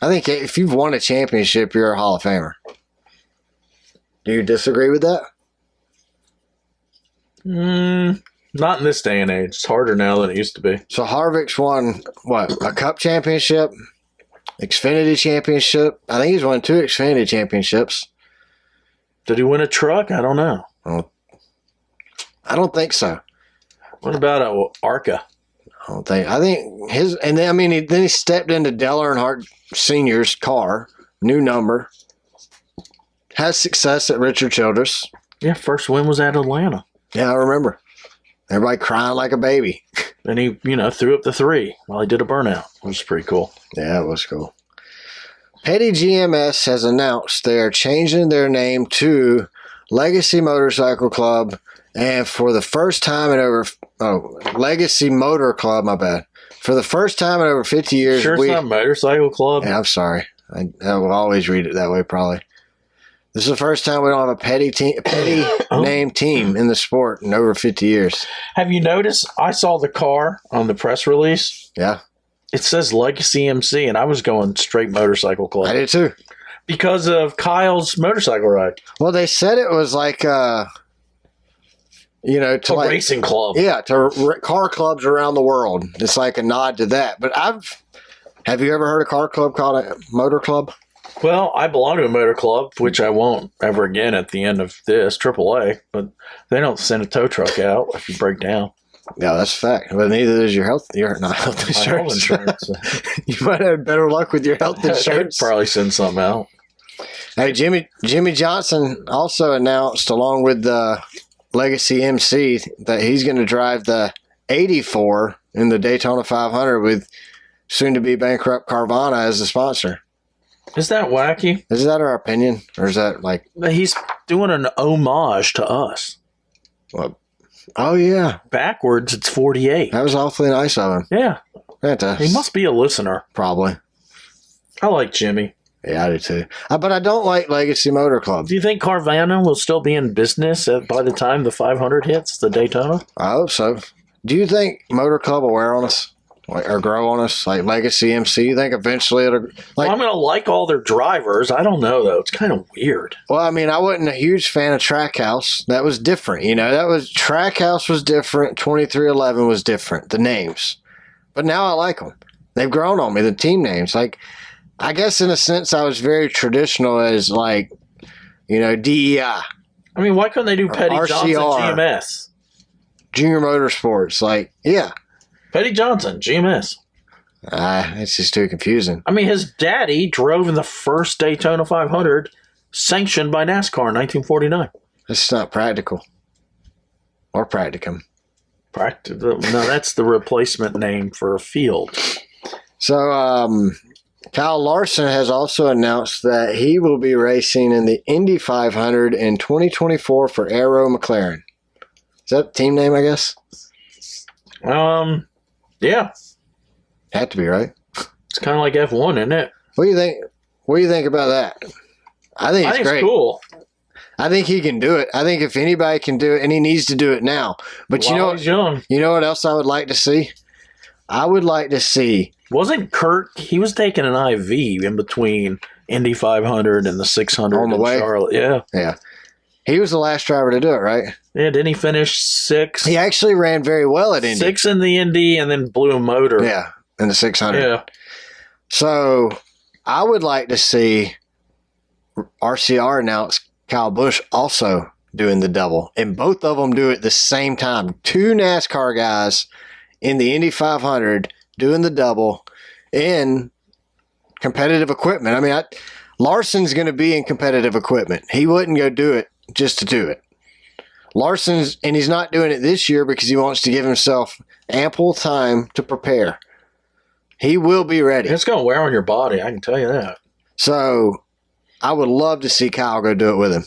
I think if you've won a championship, you're a Hall of Famer. Do you disagree with that? Not in this day and age. It's harder now than it used to be. So Harvick's won, a Cup championship, Xfinity championship. I think he's won 2 Xfinity championships. Did he win a truck? I don't know. Well, I don't think so. What about ARCA? I think his, and then, I mean, then he stepped into Dale Earnhardt Sr.'s car, new number, has success at Richard Childress. Yeah, first win was at Atlanta. Yeah, I remember. Everybody crying like a baby. Then he, threw up the 3 while he did a burnout, which was pretty cool. Yeah, it was cool. Petty GMS has announced they are changing their name to Legacy Motorcycle Club, and for the first time in Legacy Motor Club, my bad. For the first time in over 50 years. Sure it's not Motorcycle Club? Yeah, I'm sorry. I will always read it that way, probably. This is the first time we don't have a petty name team in the sport in over 50 years. Have you noticed? I saw the car on the press release. Yeah. It says Legacy MC, and I was going straight Motorcycle Club. I did too. Because of Kyle's motorcycle ride. Well, they said it was like, to a racing club. Yeah, to car clubs around the world. It's like a nod to that. But have you ever heard a car club called a motor club? Well, I belong to a motor club, which I won't ever again at the end of this, AAA, but they don't send a tow truck out if you break down. Yeah, that's a fact. But neither is your health insurance. You might have better luck with your health insurance. Probably send something out. Hey, Jimmy Johnson also announced, along with the Legacy MC, that he's going to drive the 84 in the Daytona 500 with soon-to-be bankrupt Carvana as the sponsor. Is that wacky? Is that our opinion? Or is that like... He's doing an homage to us. What? Oh, yeah. Backwards, it's 48. That was awfully nice of him. Yeah. Fantastic. He must be a listener. Probably. I like Jimmy. Yeah, I do too. But I don't like Legacy Motor Club. Do you think Carvana will still be in business by the time the 500 hits, the Daytona? I hope so. Do you think Motor Club will wear on us? Or grow on us? Like Legacy MC? You think eventually it'll... Well, I'm going to like all their drivers. I don't know, though. It's kind of weird. Well, I mean, I wasn't a huge fan of Trackhouse. That was different. Trackhouse was different. 2311 was different. The names. But now I like them. They've grown on me. The team names. Like, I guess in a sense I was very traditional as DEI. I mean, why couldn't they do Petty RCR, Johnson GMS? Junior Motorsports. Like, yeah. Petty Johnson, GMS. It's just too confusing. I mean, his daddy drove in the first Daytona 500 sanctioned by NASCAR in 1949. It's not practical. Or practicum. No, that's the replacement name for a field. So, Kyle Larson has also announced that he will be racing in the Indy 500 in 2024 for Arrow McLaren. Is that the team name, I guess? Yeah. Had to be, right? It's kind of like F1, isn't it? What do you think? What do you think about that? I think it's great. Cool. I think he can do it. I think if anybody can do it, and he needs to do it now. But He's young. You know what else I would like to see? I would like to see. Wasn't Kurt? He was taking an IV in between Indy 500 and the 600 On the way? Charlotte. Yeah. Yeah. He was the last driver to do it, right? Yeah, didn't he finish 6? He actually ran very well at Indy. 6 in the Indy and then blew a motor. Yeah, in the 600. Yeah. So I would like to see RCR announce Kyle Busch also doing the double, and both of them do it at the same time. 2 NASCAR guys in the Indy 500 doing the double in competitive equipment. I mean, Larson's going to be in competitive equipment. He wouldn't go do it just to do it. And he's not doing it this year because he wants to give himself ample time to prepare. He will be ready. It's going to wear on your body, I can tell you that. So I would love to see Kyle go do it with him.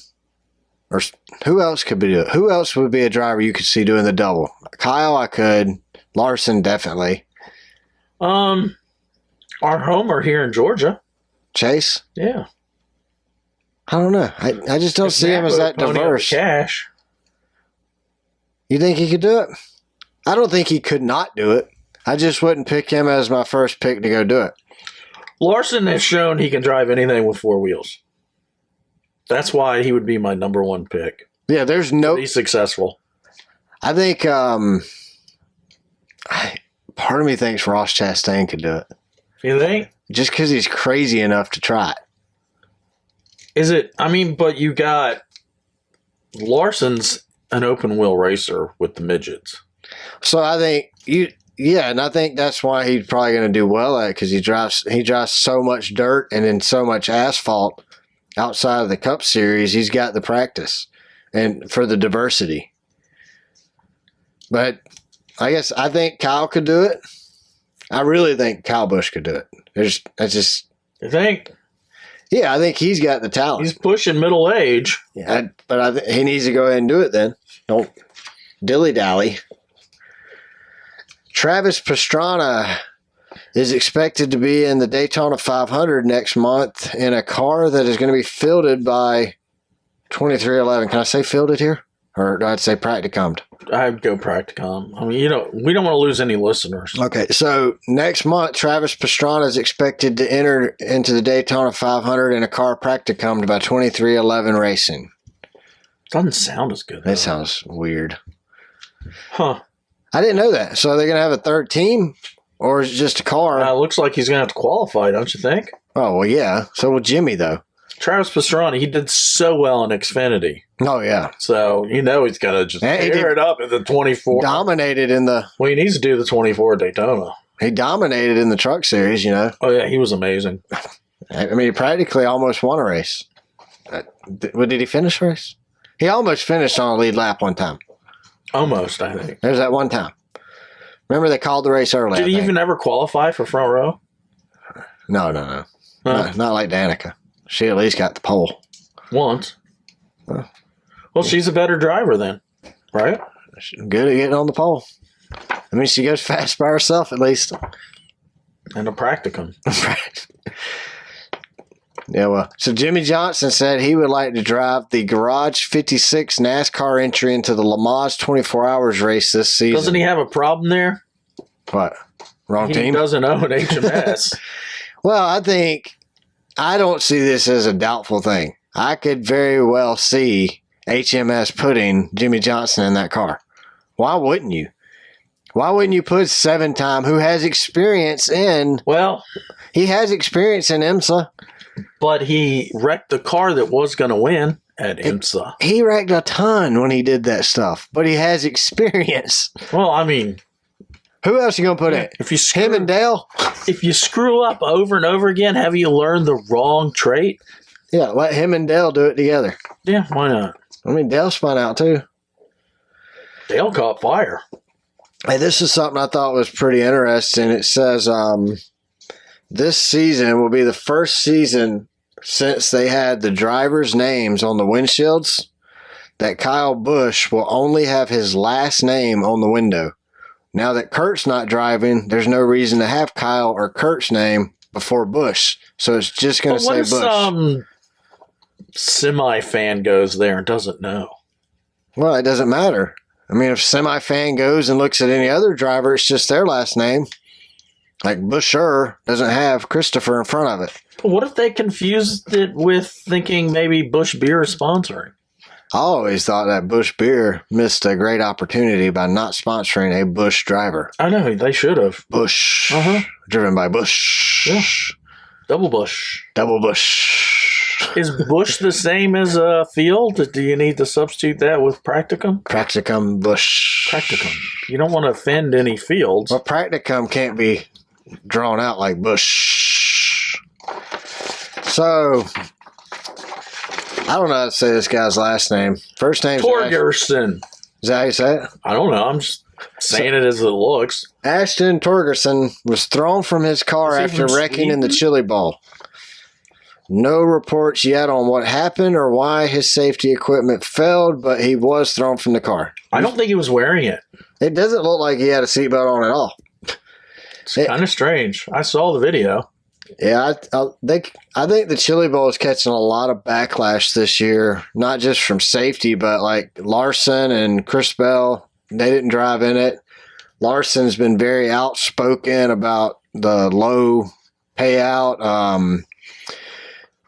Or who else could do it? Who else would be a driver you could see doing the double? Kyle, I could. Larson, definitely. Our homer here in Georgia. Chase? Yeah. I don't know. I just don't see him as that diverse. Cash. You think he could do it? I don't think he could not do it. I just wouldn't pick him as my first pick to go do it. Larson has shown he can drive anything with 4 wheels. That's why he would be my number 1 pick. Yeah, there's no... He's successful. I think part of me thinks Ross Chastain could do it. You think? Just because he's crazy enough to try it. Is it? I mean, but you got Larson's an open wheel racer with the midgets. So I think and I think that's why he's probably going to do well at it, because he drives so much dirt and then so much asphalt outside of the Cup Series. He's got the practice and for the diversity. But I think Kyle could do it. I really think Kyle Busch could do it. You think? Yeah, I think he's got the talent. He's pushing middle age. Yeah, but he needs to go ahead and do it then. Don't dilly-dally. Travis Pastrana is expected to be in the Daytona 500 next month in a car that is going to be fielded by 2311. Can I say fielded here? Or I'd say practicummed. I'd go practicum. I mean, we don't want to lose any listeners. Okay, so next month, Travis Pastrana is expected to enter into the Daytona 500 in a car practicummed by 2311 Racing. Doesn't sound as good. That sounds weird. Huh. I didn't know that. So are they going to have a third team? Or is it just a car? It looks like he's going to have to qualify, don't you think? Oh, well, yeah. So will Jimmy, though. Travis Pastrana, he did so well in Xfinity. Oh, yeah. So, he's going to just tear it up in the 24. Dominated in the... Well, he needs to do the 24 at Daytona. He dominated in the truck series, Oh, yeah, he was amazing. I mean, he practically almost won a race. Did he finish a race? He almost finished on a lead lap one time. Almost, I think. There's that one time. Remember they called the race early. Did he even ever qualify for front row? No. Not like Danica. She at least got the pole. Once. Well, she's a better driver then, right? She's good at getting on the pole. I mean, she goes fast by herself at least. And a practicum. Yeah, well, so Jimmy Johnson said he would like to drive the Garage 56 NASCAR entry into the Le Mans 24 Hours race this season. Doesn't he have a problem there? What? Wrong team? He doesn't own HMS. Well, I don't see this as a doubtful thing. I could very well see HMS putting Jimmy Johnson in that car. Why wouldn't you? Why wouldn't you put 7-time who has experience in... Well... He has experience in IMSA. But he wrecked the car that was going to win at IMSA. He wrecked a ton when he did that stuff, but he has experience. Well, I mean... Who else are you going to put in? Him and Dale? If you screw up over and over again, have you learned the wrong trait? Yeah, let him and Dale do it together. Yeah, why not? I mean, Dale spun out too. Dale caught fire. Hey, this is something I thought was pretty interesting. It says this season will be the first season since they had the drivers' names on the windshields that Kyle Busch will only have his last name on the window. Now that Kurt's not driving, there's no reason to have Kyle or Kurt's name before Busch. So it's just going to say Busch. Some semi-fan goes there and doesn't know? Well, it doesn't matter. I mean, if semi-fan goes and looks at any other driver, it's just their last name. Like Buscher doesn't have Christopher in front of it. What if they confused it with thinking maybe Busch Beer is sponsoring? I always thought that Busch Beer missed a great opportunity by not sponsoring a Busch driver. I know, they should have. Busch. Driven by Busch. Yeah. Double Busch. Double Busch. Is Busch the same as a field? Do you need to substitute that with practicum? Practicum Busch. Practicum. You don't want to offend any fields. Well, practicum can't be drawn out like Busch. So, I don't know how to say this guy's last name. First name Torgerson. Is that how you say it? I don't know. I'm just saying it as it looks. Ashton Torgerson was thrown from his car after wrecking in the Chili Bowl. No reports yet on what happened or why his safety equipment failed, but he was thrown from the car. I don't think he was wearing it. It doesn't look like he had a seatbelt on at all. It's kind of strange. I saw the video. Yeah, I think the Chili Bowl is catching a lot of backlash this year, not just from safety, but like Larson and Chris Bell, they didn't drive in it. Larson's been very outspoken about the low payout.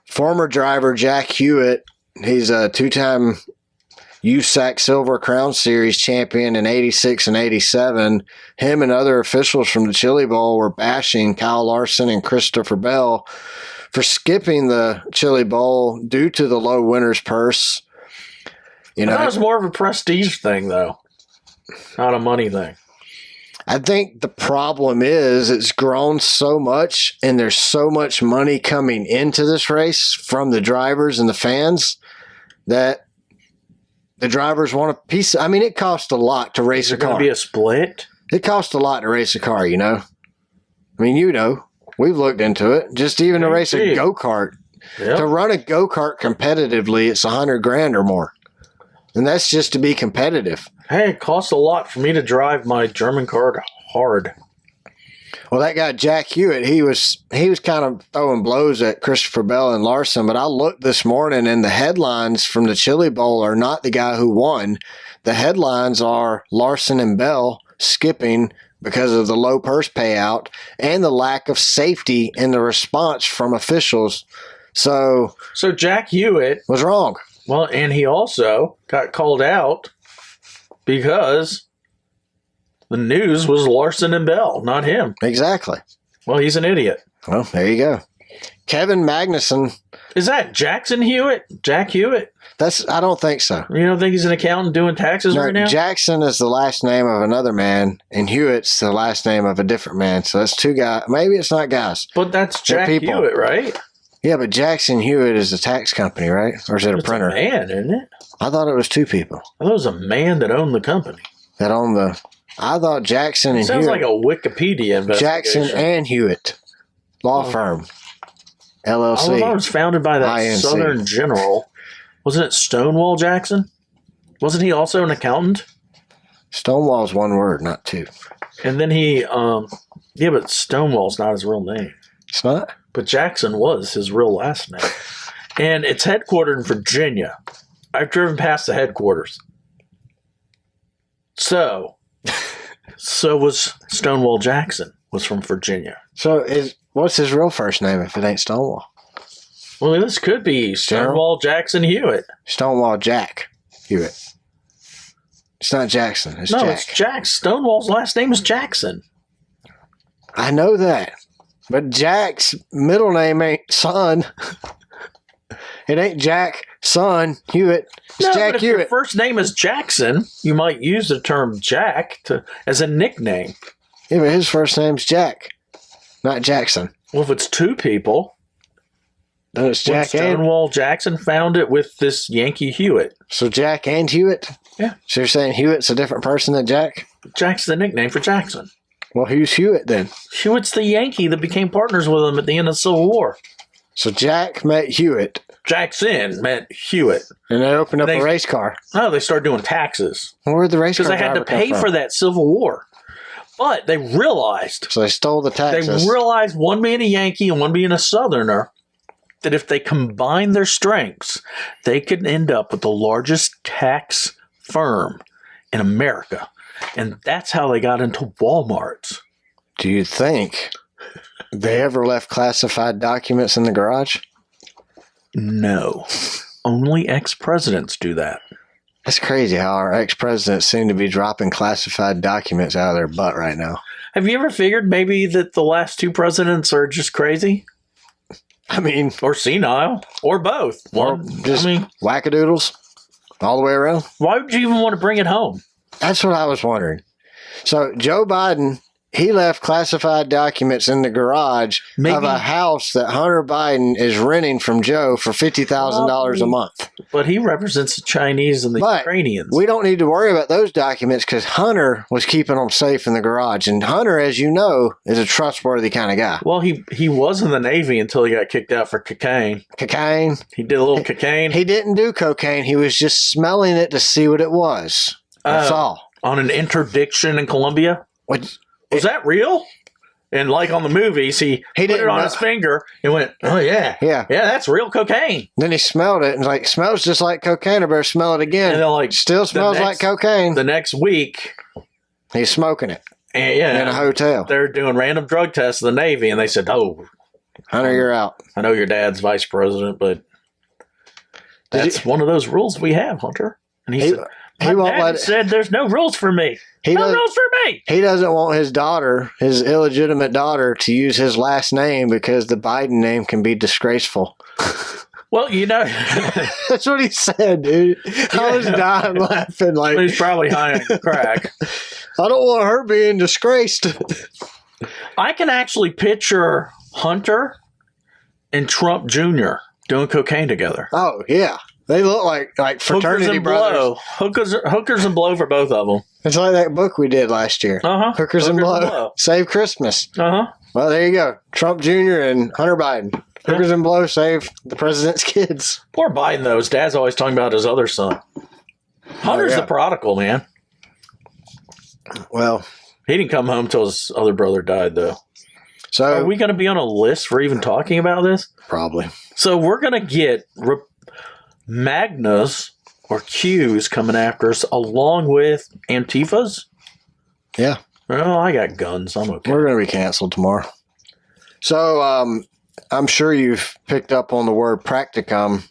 Former driver Jack Hewitt, he's a two-time USAC Silver Crown Series champion in 86 and 87. Him and other officials from the Chili Bowl were bashing Kyle Larson and Christopher Bell for skipping the Chili Bowl due to the low winner's purse. You know, that was more of a prestige thing, though, not a money thing. I think the problem is it's grown so much and there's so much money coming into this race from the drivers and the fans that the drivers want a piece. I mean, it costs a lot to race a car. Going to be a split? It costs a lot to race a car, you know. I mean, you know, we've looked into it. Just even to race a go-kart. Yep. To run a go-kart competitively, it's $100,000 or more. And that's just to be competitive. Hey, it costs a lot for me to drive my German car hard. Well, that guy Jack Hewitt, he was kind of throwing blows at Christopher Bell and Larson, but I looked this morning and the headlines from the Chili Bowl are not the guy who won. The headlines are Larson and Bell skipping because of the low purse payout and the lack of safety in the response from officials. So Jack Hewitt was wrong. Well, and he also got called out because the news was Larson and Bell, not him. Exactly. Well, he's an idiot. Well, there you go. Kevin Magnuson. Is that Jackson Hewitt? Jack Hewitt? I don't think so. You don't think he's an accountant doing taxes right now? Jackson is the last name of another man, and Hewitt's the last name of a different man. So that's two guys. Maybe it's not guys. But that's Jack Hewitt, right? Yeah, but Jackson Hewitt is a tax company, right? Or is it a printer? It's a man, isn't it? I thought it was two people. I thought it was a man that owned the company. I thought Jackson and Hewitt. Sounds like a Wikipedia investigation. Jackson and Hewitt law firm, LLC. I thought it was founded by that INC. Southern general. Wasn't it Stonewall Jackson? Wasn't he also an accountant? Stonewall's one word, not two. And then he, but Stonewall's not his real name. It's not? But Jackson was his real last name. And it's headquartered in Virginia. I've driven past the headquarters. So was Stonewall Jackson, was from Virginia. So what's his real first name if it ain't Stonewall? Well, this could be Stonewall Jackson Hewitt. Stonewall Jack Hewitt. It's not Jackson. It's Jack. It's Jack. Stonewall's last name is Jackson. I know that. But Jack's middle name ain't Son. It ain't Jack, Son, Hewitt. It's Jack but if Hewitt. Your first name is Jackson, you might use the term Jack as a nickname. Yeah, but his first name's Jack, not Jackson. Well, if it's two people, then it's Jack and Stonewall Jackson found it with this Yankee Hewitt. So Jack and Hewitt? Yeah. So you're saying Hewitt's a different person than Jack? Jack's the nickname for Jackson. Well, who's Hewitt then? Hewitt's the Yankee that became partners with him at the end of the Civil War. So Jack met Hewitt. Jackson met Hewitt. And they opened up a race car. No, they started doing taxes. Well, where'd the race car Because they had to pay for that Civil War. But they realized. So they stole the taxes. They realized, one being a Yankee and one being a Southerner, that if they combined their strengths, they could end up with the largest tax firm in America. And that's how they got into Walmarts. Do you think they ever left classified documents in the garage? No. Only ex-presidents do that. That's crazy how our ex-presidents seem to be dropping classified documents out of their butt right now. Have you ever figured maybe that the last two presidents are just crazy? I mean... Or senile. Or both. Or just wackadoodles all the way around. Why would you even want to bring it home? That's what I was wondering. So Joe Biden... He left classified documents in the garage of a house that Hunter Biden is renting from Joe for $50,000 a month. But he represents the Chinese and the Ukrainians. We don't need to worry about those documents because Hunter was keeping them safe in the garage. And Hunter, as you know, is a trustworthy kind of guy. Well, he was in the Navy until he got kicked out for cocaine. Cocaine? He did a little cocaine. He didn't do cocaine. He was just smelling it to see what it was. That's all. On an interdiction in Colombia? Was that real? And like on the movies, he put it on his finger and went, oh, yeah. Yeah, that's real cocaine. Then he smelled it and like, smells just like cocaine. I better smell it again. And they're like, still smells like cocaine. The next week, he's smoking it. And in a hotel. They're doing random drug tests in the Navy, and they said, oh, Hunter, you're out. I know your dad's vice president, but that's one of those rules we have, Hunter. And he said, my dad said there's no rules for me. No rules for me. He doesn't want his daughter, his illegitimate daughter, to use his last name because the Biden name can be disgraceful. Well, you know. That's what he said, dude. I was dying laughing. Like, he's probably high on crack. I don't want her being disgraced. I can actually picture Hunter and Trump Jr. doing cocaine together. Oh, yeah. They look like fraternity brothers. Hookers and blow for both of them. It's like that book we did last year. Hookers and blow. Save Christmas. Well, there you go. Trump Jr. and Hunter Biden. Hookers and blow save the president's kids. Poor Biden, though. His dad's always talking about his other son. Hunter's the prodigal, man. Well, he didn't come home till his other brother died, though. So, are we going to be on a list for even talking about this? Probably. So we're going to get Magnas or Qs coming after us along with Antifas. Yeah. Well, I got guns. I'm okay. We're going to be canceled tomorrow. So I'm sure you've picked up on the word practicum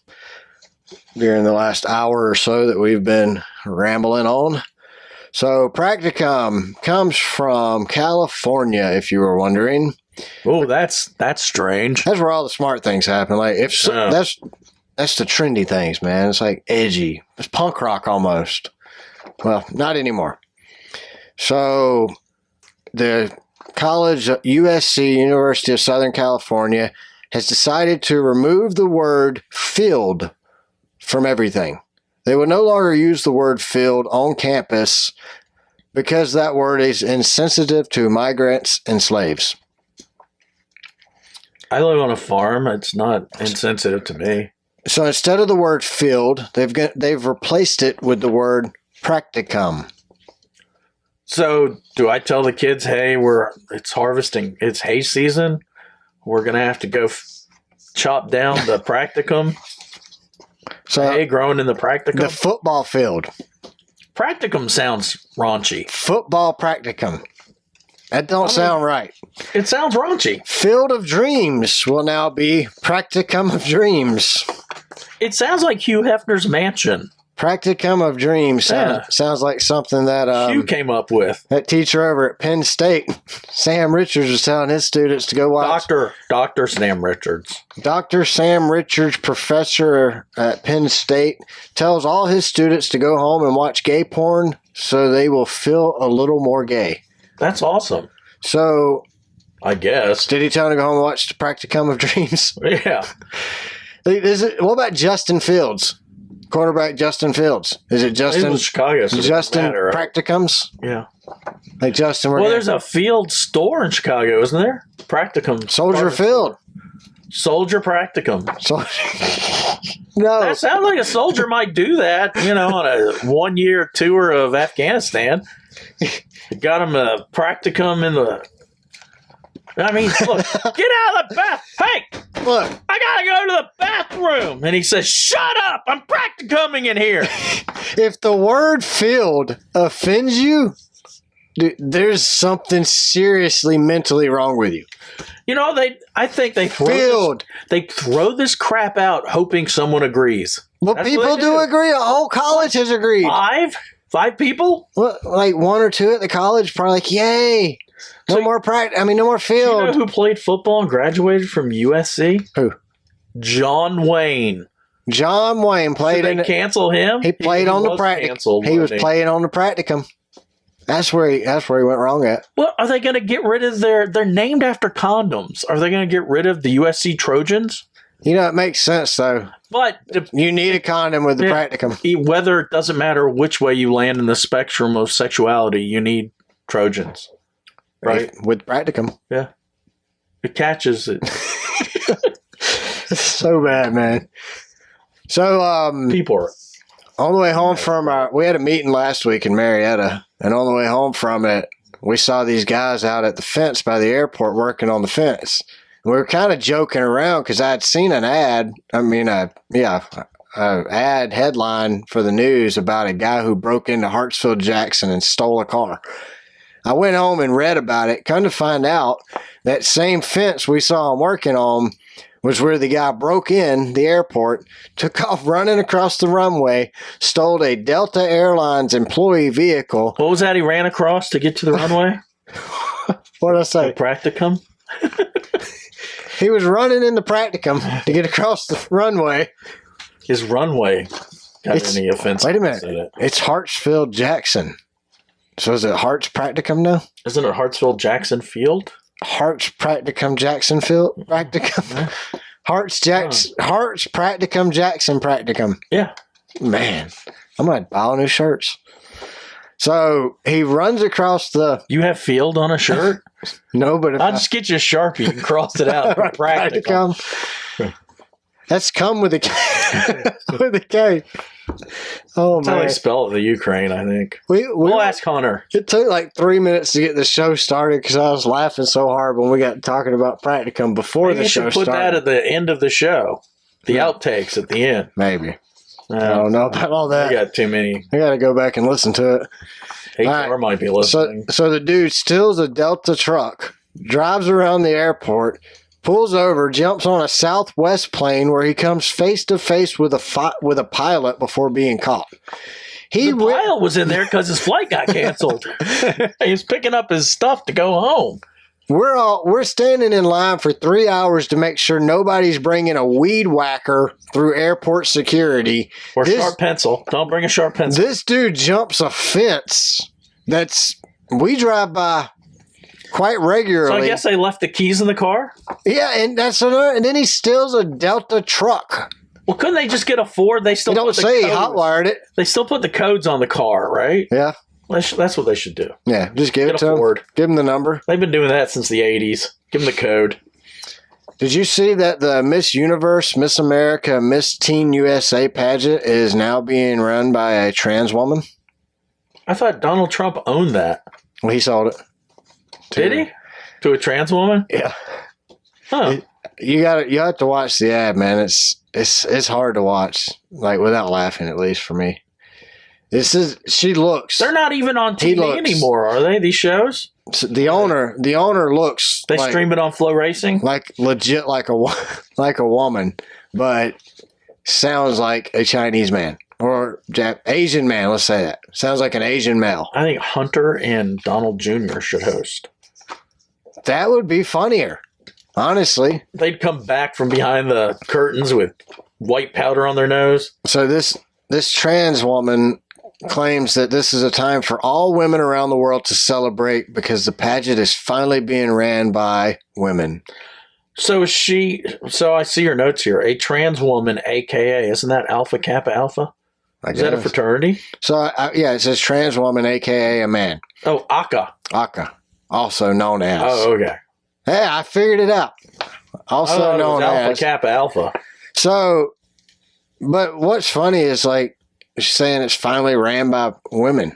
during the last hour or so that we've been rambling on. So practicum comes from California, if you were wondering. Oh, that's strange. That's where all the smart things happen. Like that's the trendy things, man. It's like edgy. It's punk rock almost. Well, not anymore. So the college, USC, University of Southern California, has decided to remove the word field from everything. They will no longer use the word field on campus because that word is insensitive to migrants and slaves. I live on a farm. It's not insensitive to me. So instead of the word field, they've replaced it with the word practicum. So do I tell the kids, hey, it's harvesting, it's hay season. We're going to have to go chop down the practicum. So hay growing in the practicum. The football field. Practicum sounds raunchy. Football practicum. That don't sound right. It sounds raunchy. Field of Dreams will now be Practicum of Dreams. It sounds like Hugh Hefner's mansion. Practicum of Dreams sounds like something that Hugh came up with. That teacher over at Penn State, Sam Richards, was telling his students to go watch. Dr. Sam Richards. Dr. Sam Richards, professor at Penn State, tells all his students to go home and watch gay porn so they will feel a little more gay. That's awesome. So, I guess. Did he tell him to go home and watch the Practicum of Dreams? Yeah. What about Justin Fields? Quarterback Justin Fields. Is it Justin? He's in Chicago. So Justin Practicums? Yeah. Like Justin. There's a field store in Chicago, isn't there? Practicum. Soldier Field. Soldier Practicum. No. That sounds like a soldier might do that, on a 1-year tour of Afghanistan. Got him a practicum in the. I mean, look, get out of the bath. Hey, Look, I gotta go to the bathroom. And he says, shut up. I'm practicuming in here. if the word "filled" offends you, dude, there's something seriously mentally wrong with you. You know, I think they Filled. They throw this crap out hoping someone agrees. Well, That's people what they do agree. A whole college has agreed. Five people? Well, like one or two at the college, probably like, yay. No more practice. I mean, no more Do field. you know who played football and graduated from USC? Who? John Wayne. John Wayne played Did in they cancel him? He played on the practicum. He was playing on the practicum. That's where he went wrong at. Well, are they going to get rid of they're named after condoms. Are they going to get rid of the USC Trojans? You know, it makes sense, though. But You need a condom with the practicum. whether it doesn't matter which way you land in the spectrum of sexuality, you need Trojans. Right? With practicum. Yeah. It catches it. It's so bad, man. So, People are. on the way home from we had a meeting last week in Marietta, and on the way home from it, we saw these guys out at the fence by the airport working on the fence. And we were kind of joking around because I'd seen an ad. Ad headline for the news about a guy who broke into Hartsfield Jackson and stole a car. I went home and read about it. Come to find out, that same fence we saw him working on was where the guy broke in the airport, took off running across the runway, stole a Delta Airlines employee vehicle. What was that he ran across to get to the runway? What did I say? The practicum? He was running in the practicum to get across the runway. His runway got any offense. Wait a minute. It's Hartsfield Jackson. So is it Harts Practicum now? Isn't it Hartsfield Jackson Field? Harts Practicum Jackson Field? Practicum? Harts Practicum Jackson Practicum. Yeah. Man, I might buy all new shirts. So he runs across the... You have field on a shirt? No, but if I'll just get you a Sharpie and cross it out. Practicum. That's come with a K. With a K. Oh, That's man. how they spell it, the Ukraine, I think. We'll ask Hunter. It took like 3 minutes to get the show started because I was laughing so hard when we got talking about practicum before the show put started. that at the end of the show. The outtakes at the end. Maybe. I don't know about all that. We got too many. I got to go back and listen to it. HR might be listening. So the dude steals a Delta truck, drives around the airport, pulls over, jumps on a Southwest plane where he comes face to face with a pilot before being caught. The pilot was in there because his flight got canceled. He was picking up his stuff to go home. We're standing in line for 3 hours to make sure nobody's bringing a weed whacker through airport security. Or sharp pencil. Don't bring a sharp pencil. This dude jumps a fence we drive by quite regularly. So I guess they left the keys in the car? Yeah, and and then he steals a Delta truck. Well, couldn't they just get a Ford? They don't say he hotwired it. They still put the codes on the car, right? Yeah. That's what they should do. Yeah, just give it to him. Give him the number. They've been doing that since the 80s. Give them the code. Did you see that the Miss Universe, Miss America, Miss Teen USA pageant is now being run by a trans woman? I thought Donald Trump owned that. Well, he sold it. Did he? To a trans woman? Yeah. Huh. You have to watch the ad, man. It's hard to watch, like without laughing, at least for me. She looks. They're not even on TV anymore, are they? These shows. The owner looks. They stream it on Flow Racing, like legit, like a woman, but sounds like a Chinese man or Asian man. Let's say that sounds like an Asian male. I think Hunter and Donald Jr. should host. That would be funnier, honestly. They'd come back from behind the curtains with white powder on their nose. So this trans woman claims that this is a time for all women around the world to celebrate because the pageant is finally being ran by women. So I see your notes here. A trans woman, AKA, isn't that Alpha Kappa Alpha? Is that a fraternity? So, it says trans woman, AKA a man. Oh, AKA. AKA, also known as. Oh, okay. Hey, I figured it out. Also known as. Alpha Kappa Alpha. So, but what's funny is like, she's saying it's finally ran by women.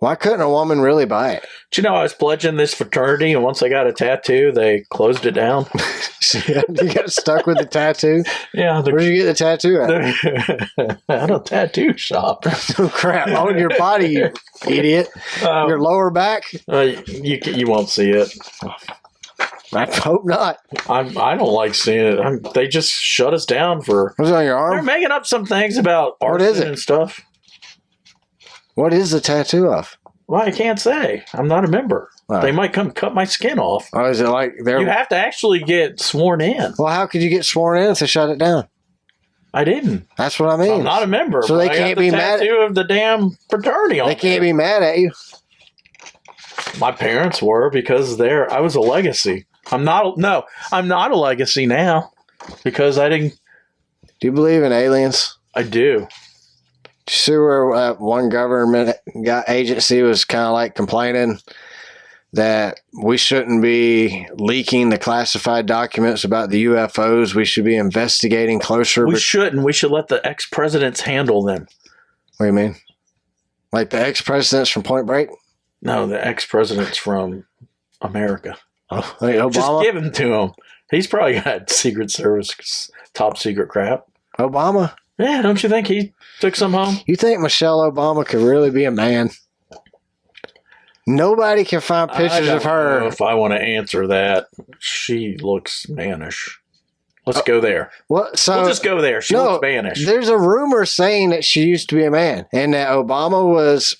Why couldn't a woman really buy it? Do you know I was pledging this fraternity, and once I got a tattoo, they closed it down? You got stuck with the tattoo? Yeah. Where'd you get the tattoo at? At a tattoo shop. Oh, crap. On your body, you idiot. Your lower back? You won't see it. I hope not. I don't like seeing it. They just shut us down for... What's on your arm? They're making up some things about arson and stuff. What is the tattoo of? Well, I can't say. I'm not a member. Oh. They might come cut my skin off. Oh, is it like they're... You have to actually get sworn in. Well, how could you get sworn in if they shut it down? I didn't. That's what I mean. I'm not a member. So they can't be mad at you. Of the damn fraternity on They can't be mad at you. My parents were because I was a legacy. I'm not a legacy now because I didn't. Do you believe in aliens? I do. Did you see where one government agency was kind of like complaining that we shouldn't be leaking the classified documents about the UFOs? We should be investigating closer. We shouldn't. We should let the ex-presidents handle them. What do you mean? Like the ex-presidents from Point Break? No, the ex-presidents from America. Oh, like Obama? Just give him to him. He's probably got Secret Service top secret crap. Obama? Yeah, don't you think he took some home? You think Michelle Obama could really be a man? Nobody can find pictures of her. I don't know if I want to answer that. She looks mannish. Let's go there. What? So we'll just go there. She looks mannish. There's a rumor saying that she used to be a man, and that Obama was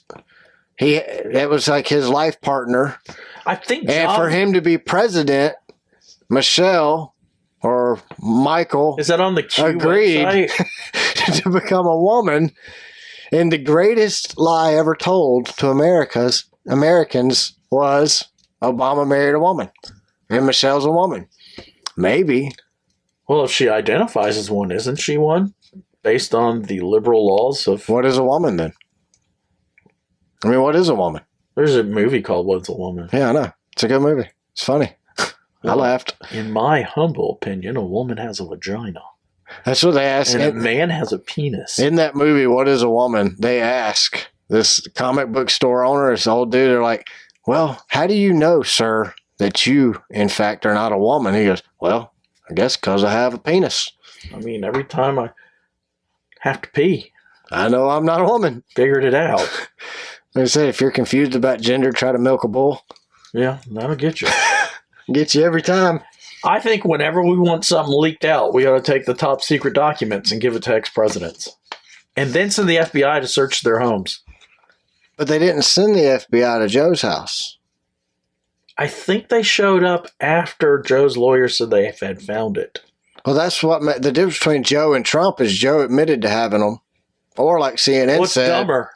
that was like his life partner. I think, and for him to be president, Michelle or Michael is that on the Q agreed website? to become a woman. And the greatest lie ever told to Americans was Obama married a woman, and Michelle's a woman. Maybe. Well, if she identifies as one, isn't she one? Based on the liberal laws of... What is a woman, then? I mean, what is a woman? There's a movie called What's a Woman? Yeah, I know. It's a good movie. It's funny. I laughed. In my humble opinion, a woman has a vagina. That's what they ask. And a man has a penis. In that movie, What is a Woman? They ask this comic book store owner, this old dude, they're like, well, how do you know, sir, that you, in fact, are not a woman? He goes, well, I guess because I have a penis. I mean, every time I have to pee, I know I'm not a woman. Figured it out. They say if you're confused about gender, try to milk a bull. Yeah, that'll get you. Get you every time. I think whenever we want something leaked out, we ought to take the top secret documents and give it to ex-presidents. And then send the FBI to search their homes. But they didn't send the FBI to Joe's house. I think they showed up after Joe's lawyer said they had found it. Well, that's what the difference between Joe and Trump is Joe admitted to having them. Or like CNN What's said. What's dumber?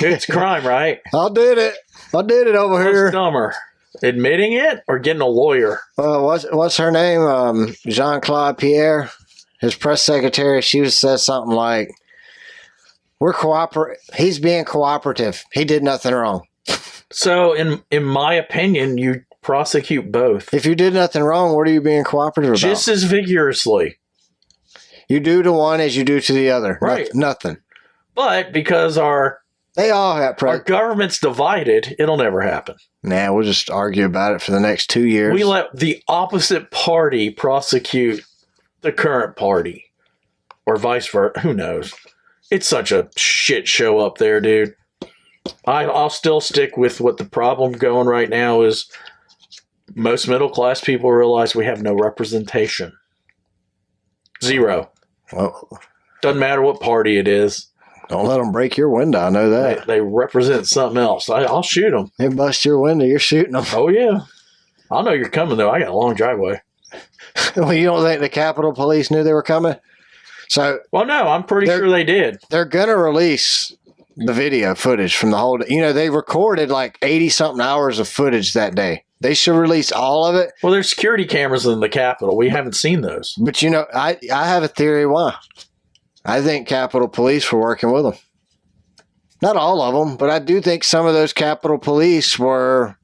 It's crime, right? I did it over here. What's dumber? Admitting it or getting a lawyer? What's her name? Jean-Claude Pierre, his press secretary. She said something like, he's being cooperative. He did nothing wrong. So in my opinion, you prosecute both. If you did nothing wrong, what are you being cooperative about? Just as vigorously. You do to one as you do to the other. Right. Nothing. But because our government's divided, it'll never happen. Nah, we'll just argue about it for the next 2 years. We let the opposite party prosecute the current party. Or vice versa. Who knows? It's such a shit show up there, dude. I'll still stick with what the problem going right now is. Most middle-class people realize we have no representation. Zero. Well, doesn't matter what party it is. Don't let them break your window. I know that. They represent something else. I'll shoot them. They bust your window. You're shooting them. Oh, yeah. I know you're coming, though. I got a long driveway. Well, you don't think the Capitol Police knew they were coming? Well, no, I'm pretty sure they did. They're going to release the video footage from the whole day. You know, they recorded like 80-something hours of footage that day. They should release all of it. Well, there's security cameras in the Capitol. We haven't seen those. But, you know, I have a theory why. I think Capitol Police were working with them. Not all of them, but I do think some of those Capitol Police were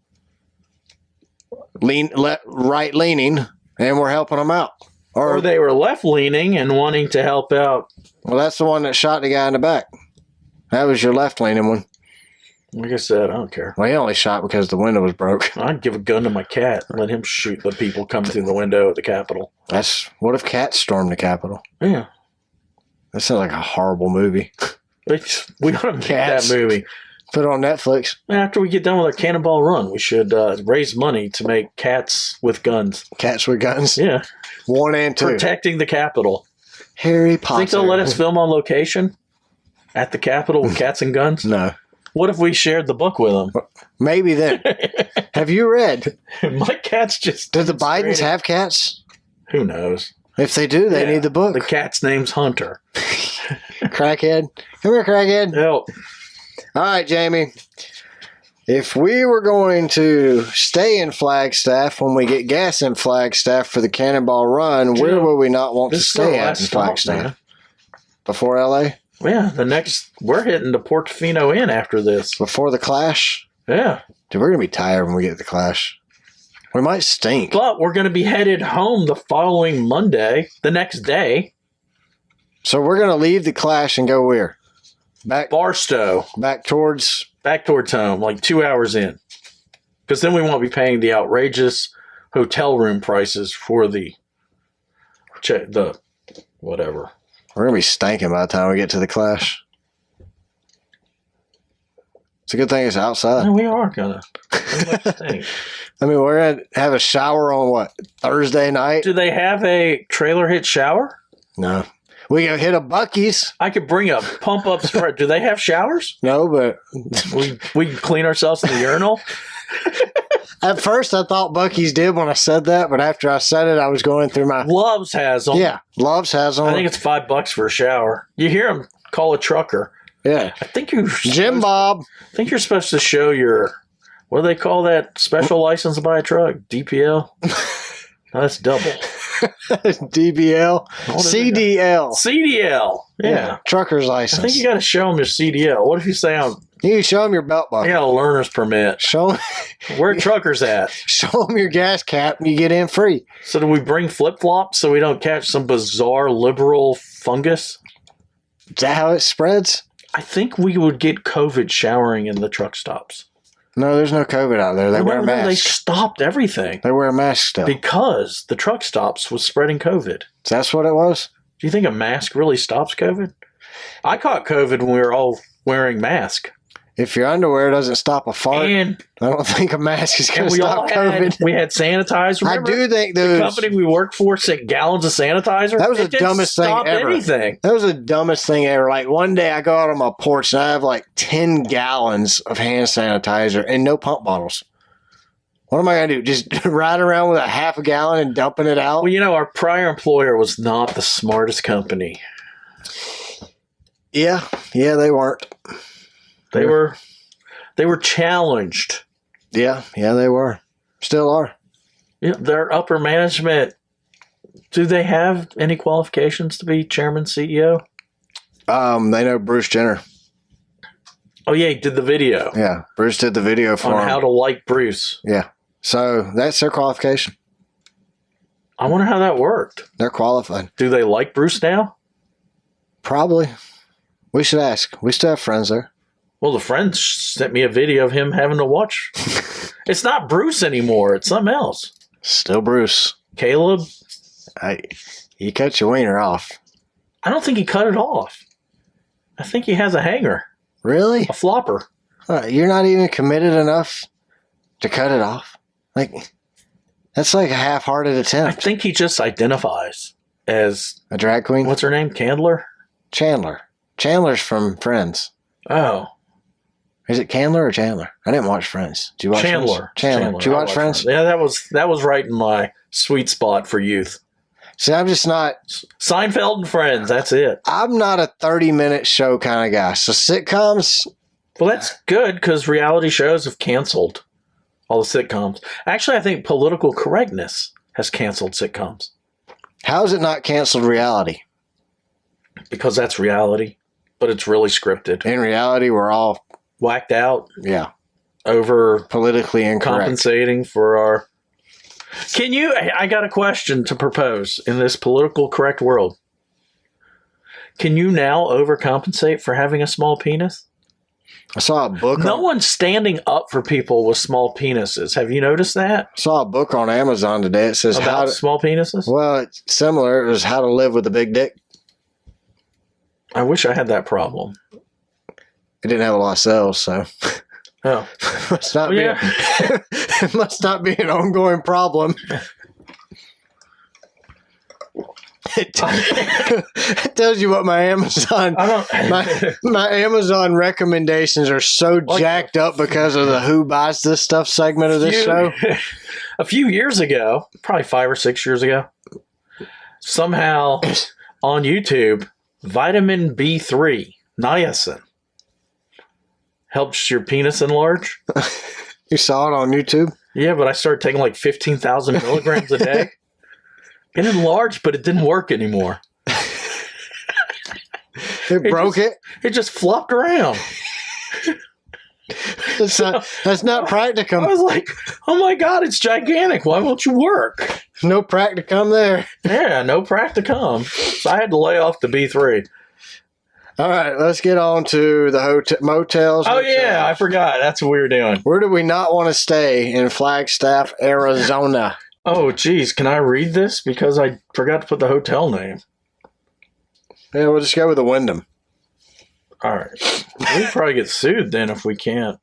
right-leaning and were helping them out. Or they were left-leaning and wanting to help out. Well, that's the one that shot the guy in the back. That was your left-leaning one. Like I said, I don't care. Well, he only shot because the window was broke. I'd give a gun to my cat and let him shoot the people coming through the window at the Capitol. What if cats stormed the Capitol? Yeah. That sounds like a horrible movie. We ought to make that movie. Put it on Netflix. After we get done with our cannonball run, we should raise money to make cats with guns. Cats with guns? Yeah. 1 and 2. Protecting the Capitol. Harry Potter. Think they'll let us film on location at the Capitol with cats and guns? No. What if we shared the book with them? Maybe then. Have you read? My cat's just... Do the Bidens have cats? Who knows? If they do, they need the book. The cat's name's Hunter. Crackhead. Come here, crackhead. Help. All right, Jamie. If we were going to stay in Flagstaff when we get gas in Flagstaff for the cannonball run, where would we not want to stay at in Flagstaff? Before LA? Yeah, we're hitting the Portofino Inn after this. Before the Clash? Yeah. Dude, we're going to be tired when we get to the Clash. We might stink. But we're going to be headed home the following Monday, the next day. So we're going to leave the Clash and go where? Barstow. Back towards home, like 2 hours in. Because then we won't be paying the outrageous hotel room prices for the whatever. We're going to be stinking by the time we get to the Clash. It's a good thing it's outside. No, we are going to stink. I mean, we're going to have a shower on what? Thursday night? Do they have a trailer hit shower? No. We can hit a Buc-ee's. I could bring a pump up spread. Do they have showers? No, but we can clean ourselves in the urinal. At first, I thought Buc-ee's did when I said that, but after I said it, I was going through my Loves has them. Yeah, Loves has them. I think it's $5 for a shower. You hear them call a trucker. Yeah, I think you're Jim Bob. I think you're supposed to show your what do they call that special license to buy a truck? DPL. No, that's double. DBL, CDL, CDL. Yeah, trucker's license. I think you got to show them your CDL. What if you say you can show them your belt buckle? I got a learner's permit. Show them where truckers at. Show them your gas cap, and you get in free. So do we bring flip flops so we don't catch some bizarre liberal fungus? Is that how it spreads? I think we would get COVID showering in the truck stops. No, there's no COVID out there. They wear masks. They stopped everything. They wear masks still. Because the truck stops was spreading COVID. That's what it was? Do you think a mask really stops COVID? I caught COVID when we were all wearing masks. If your underwear doesn't stop a fart, I don't think a mask is going to stop COVID. We had sanitizer. Remember? I do think the company we worked for sent gallons of sanitizer. That was the dumbest thing ever. Anything. That was the dumbest thing ever. Like one day I go out on my porch and I have like 10 gallons of hand sanitizer and no pump bottles. What am I going to do? Just ride around with a half a gallon and dumping it out? Well, our prior employer was not the smartest company. Yeah, they weren't. They were challenged. Yeah, they were. Still are. Yeah, their upper management, do they have any qualifications to be chairman, CEO? They know Bruce Jenner. Oh, yeah, he did the video. Yeah, Bruce did the video for him. On how to like Bruce. Yeah. So that's their qualification. I wonder how that worked. They're qualified. Do they like Bruce now? Probably. We should ask. We still have friends there. Well, the friend sent me a video of him having to watch. It's not Bruce anymore. It's something else. Still Bruce. Caleb? You cut your wiener off. I don't think he cut it off. I think he has a hanger. Really? A flopper. You're not even committed enough to cut it off? Like, that's like a half-hearted attempt. I think he just identifies as... a drag queen? What's her name? Candler? Chandler. Chandler's from Friends. Oh. Is it Candler or Chandler? I didn't watch Friends. Did you watch Chandler? Friends? Chandler. Did you watch Friends? Yeah, that was right in my sweet spot for youth. See, I'm just not... Seinfeld and Friends, that's it. I'm not a 30-minute show kind of guy. So sitcoms... Well, that's good because reality shows have canceled all the sitcoms. Actually, I think political correctness has canceled sitcoms. How is it not canceled reality? Because that's reality, but it's really scripted. In reality, we're all... whacked out. Yeah. Over politically incorrect. Compensating for our... I got a question to propose in this political correct world. Can you now overcompensate for having a small penis? I saw a book. No one's standing up for people with small penises. Have you noticed that? I saw a book on Amazon today. It says About small penises? Well, it's similar. It was How to Live with a Big Dick. I wish I had that problem. It didn't have a lot of sales, so Oh. it must not be an ongoing problem. It tells you what my Amazon my Amazon recommendations are so jacked up because of the Who Buys This Stuff segment of this show. A few years ago, probably 5 or 6 years ago, somehow on YouTube, vitamin B3, niacin, helps your penis enlarge. You saw it on YouTube? Yeah, but I started taking like 15,000 milligrams a day. It enlarged, but it didn't work anymore. It broke it? It just flopped around. That's not practicum. I was like, oh my God, it's gigantic. Why won't you work? No practicum there. Yeah, no practicum. So I had to lay off the B3. All right, let's get on to the motels. Oh, yeah, I forgot. That's what we were doing. Where do we not want to stay in Flagstaff, Arizona? Oh, geez. Can I read this? Because I forgot to put the hotel name. Yeah, we'll just go with the Wyndham. All right. We'd probably get sued then if we can't.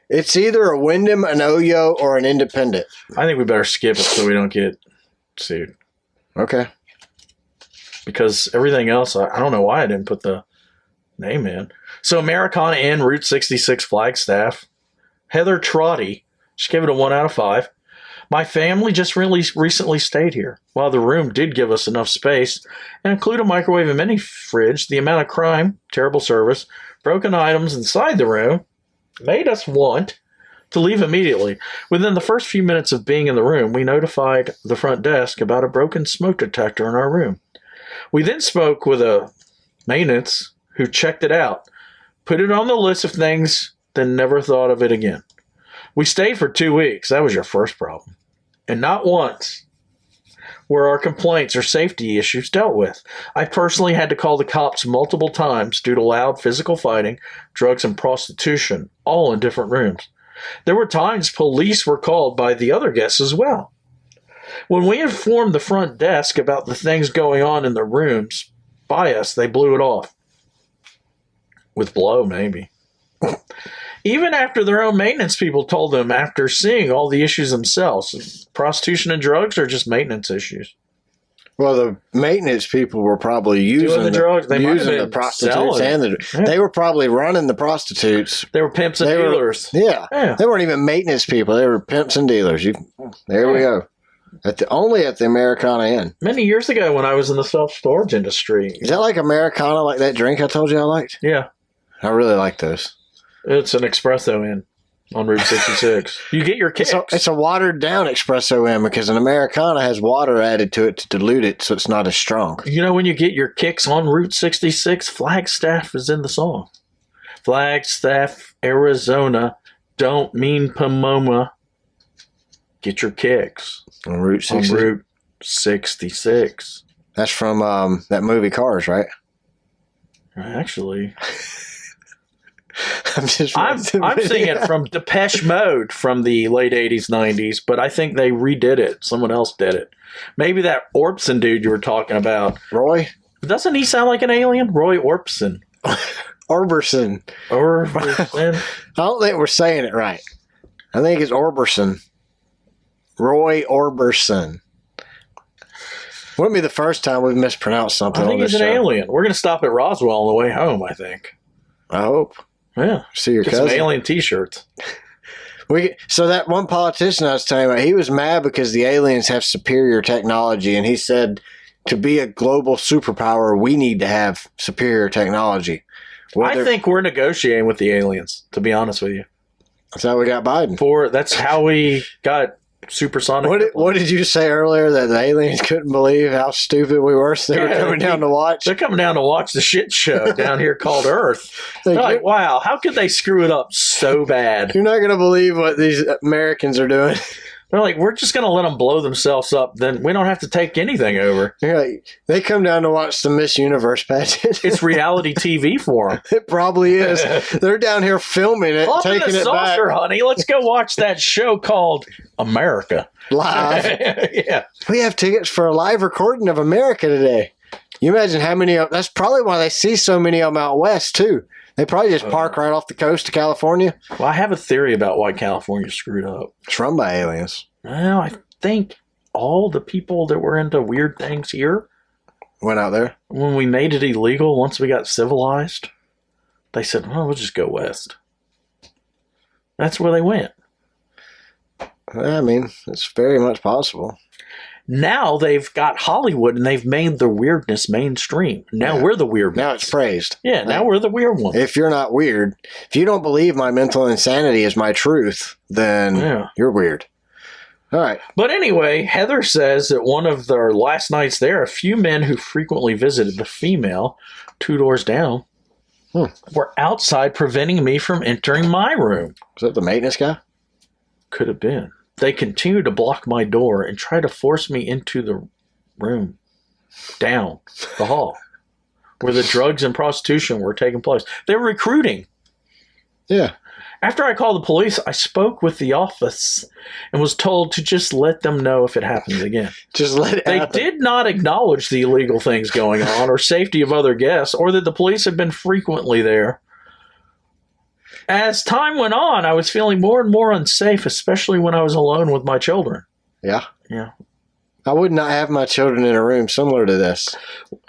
It's either a Wyndham, an Oyo, or an Independent. I think we better skip it so we don't get sued. Okay. Because everything else, I don't know why I didn't put the name in. So Americana Inn, Route 66, Flagstaff. Heather Trotty, she gave it a 1 out of 5. My family just really recently stayed here. While the room did give us enough space and include a microwave and mini fridge, the amount of crime, terrible service, broken items inside the room made us want to leave immediately. Within the first few minutes of being in the room, we notified the front desk about a broken smoke detector in our room. We then spoke with a maintenance who checked it out, put it on the list of things, then never thought of it again. We stayed for 2 weeks. That was your first problem. And not once were our complaints or safety issues dealt with. I personally had to call the cops multiple times due to loud physical fighting, drugs, and prostitution, all in different rooms. There were times police were called by the other guests as well. When we informed the front desk about the things going on in the rooms by us, they blew it off. With blow, maybe. Even after their own maintenance people told them after seeing all the issues themselves, prostitution and drugs are just maintenance issues. Well, the maintenance people were probably using the drugs. They using the prostitutes they were probably running the prostitutes. They were pimps and dealers. Yeah. They weren't even maintenance people. They were pimps and dealers. There we go. Only at the Americana Inn. Many years ago when I was in the self-storage industry. Is that like Americana, like that drink I told you I liked? Yeah. I really like those. It's an espresso inn on Route 66. You get your kicks. It's a watered down espresso inn because an Americana has water added to it to dilute it so it's not as strong. You know when you get your kicks on Route 66, Flagstaff is in the song. Flagstaff, Arizona, don't mean Pomona. Get your kicks. On Route 66? On Route 66. That's from that movie Cars, right? Actually... I'm seeing it from Depeche Mode from the late 80s, 90s, but I think they redid it. Someone else did it. Maybe that Orbison dude you were talking about. Roy? Doesn't he sound like an alien? Roy Orbison. Orbison. Orbison. I don't think we're saying it right. I think it's Orbison. Roy Orbison. Wouldn't be the first time we've mispronounced something on this show. I think he's an alien. We're going to stop at Roswell on the way home, I think. I hope. Yeah. See your Get cousin. some alien t-shirts. So that one politician I was telling you about, he was mad because the aliens have superior technology, and he said to be a global superpower, we need to have superior technology. I think we're negotiating with the aliens, to be honest with you. That's how we got Biden. That's how we got supersonic. What did you say earlier, that the aliens couldn't believe how stupid we were, so they were coming down to watch? They're coming down to watch the shit show down here called Earth. They're like, wow, how could they screw it up so bad? You're not going to believe what these Americans are doing. They're like, we're just going to let them blow themselves up. Then we don't have to take anything over. They come down to watch the Miss Universe pageant. It's reality TV for them. It probably is. They're down here filming it, Up taking in the it saucer, back honey. Let's go watch that show called America. live. Yeah. We have tickets for a live recording of America today. You imagine how many of, that's probably why they see so many of them out west, too. They probably just park right off the coast of California. Well, I have a theory about why California screwed up. It's run by aliens. Well, I think all the people that were into weird things here, Went out there. when we made it illegal, once we got civilized, they said, well, we'll just go west. That's where they went. I mean, it's very much possible. Now they've got Hollywood and they've made the weirdness mainstream. Now Yeah. we're the weird Now ones. it's praised. Yeah, now we're the weird ones. If you're not weird, if you don't believe my mental insanity is my truth, then Yeah. you're weird. All right. But anyway, Heather says that one of their last nights there, a few men who frequently visited the female 2 doors down were outside preventing me from entering my room. Is that the maintenance guy? Could have been. They continued to block my door and try to force me into the room down the hall where the drugs and prostitution were taking place. They were recruiting. Yeah. After I called the police, I spoke with the office and was told to just let them know if it happens again. Just let it They happen. did not acknowledge the illegal things going on or safety of other guests or that the police had been frequently there. As time went on, I was feeling more and more unsafe, especially when I was alone with my children. Yeah. Yeah. I would not have my children in a room similar to this.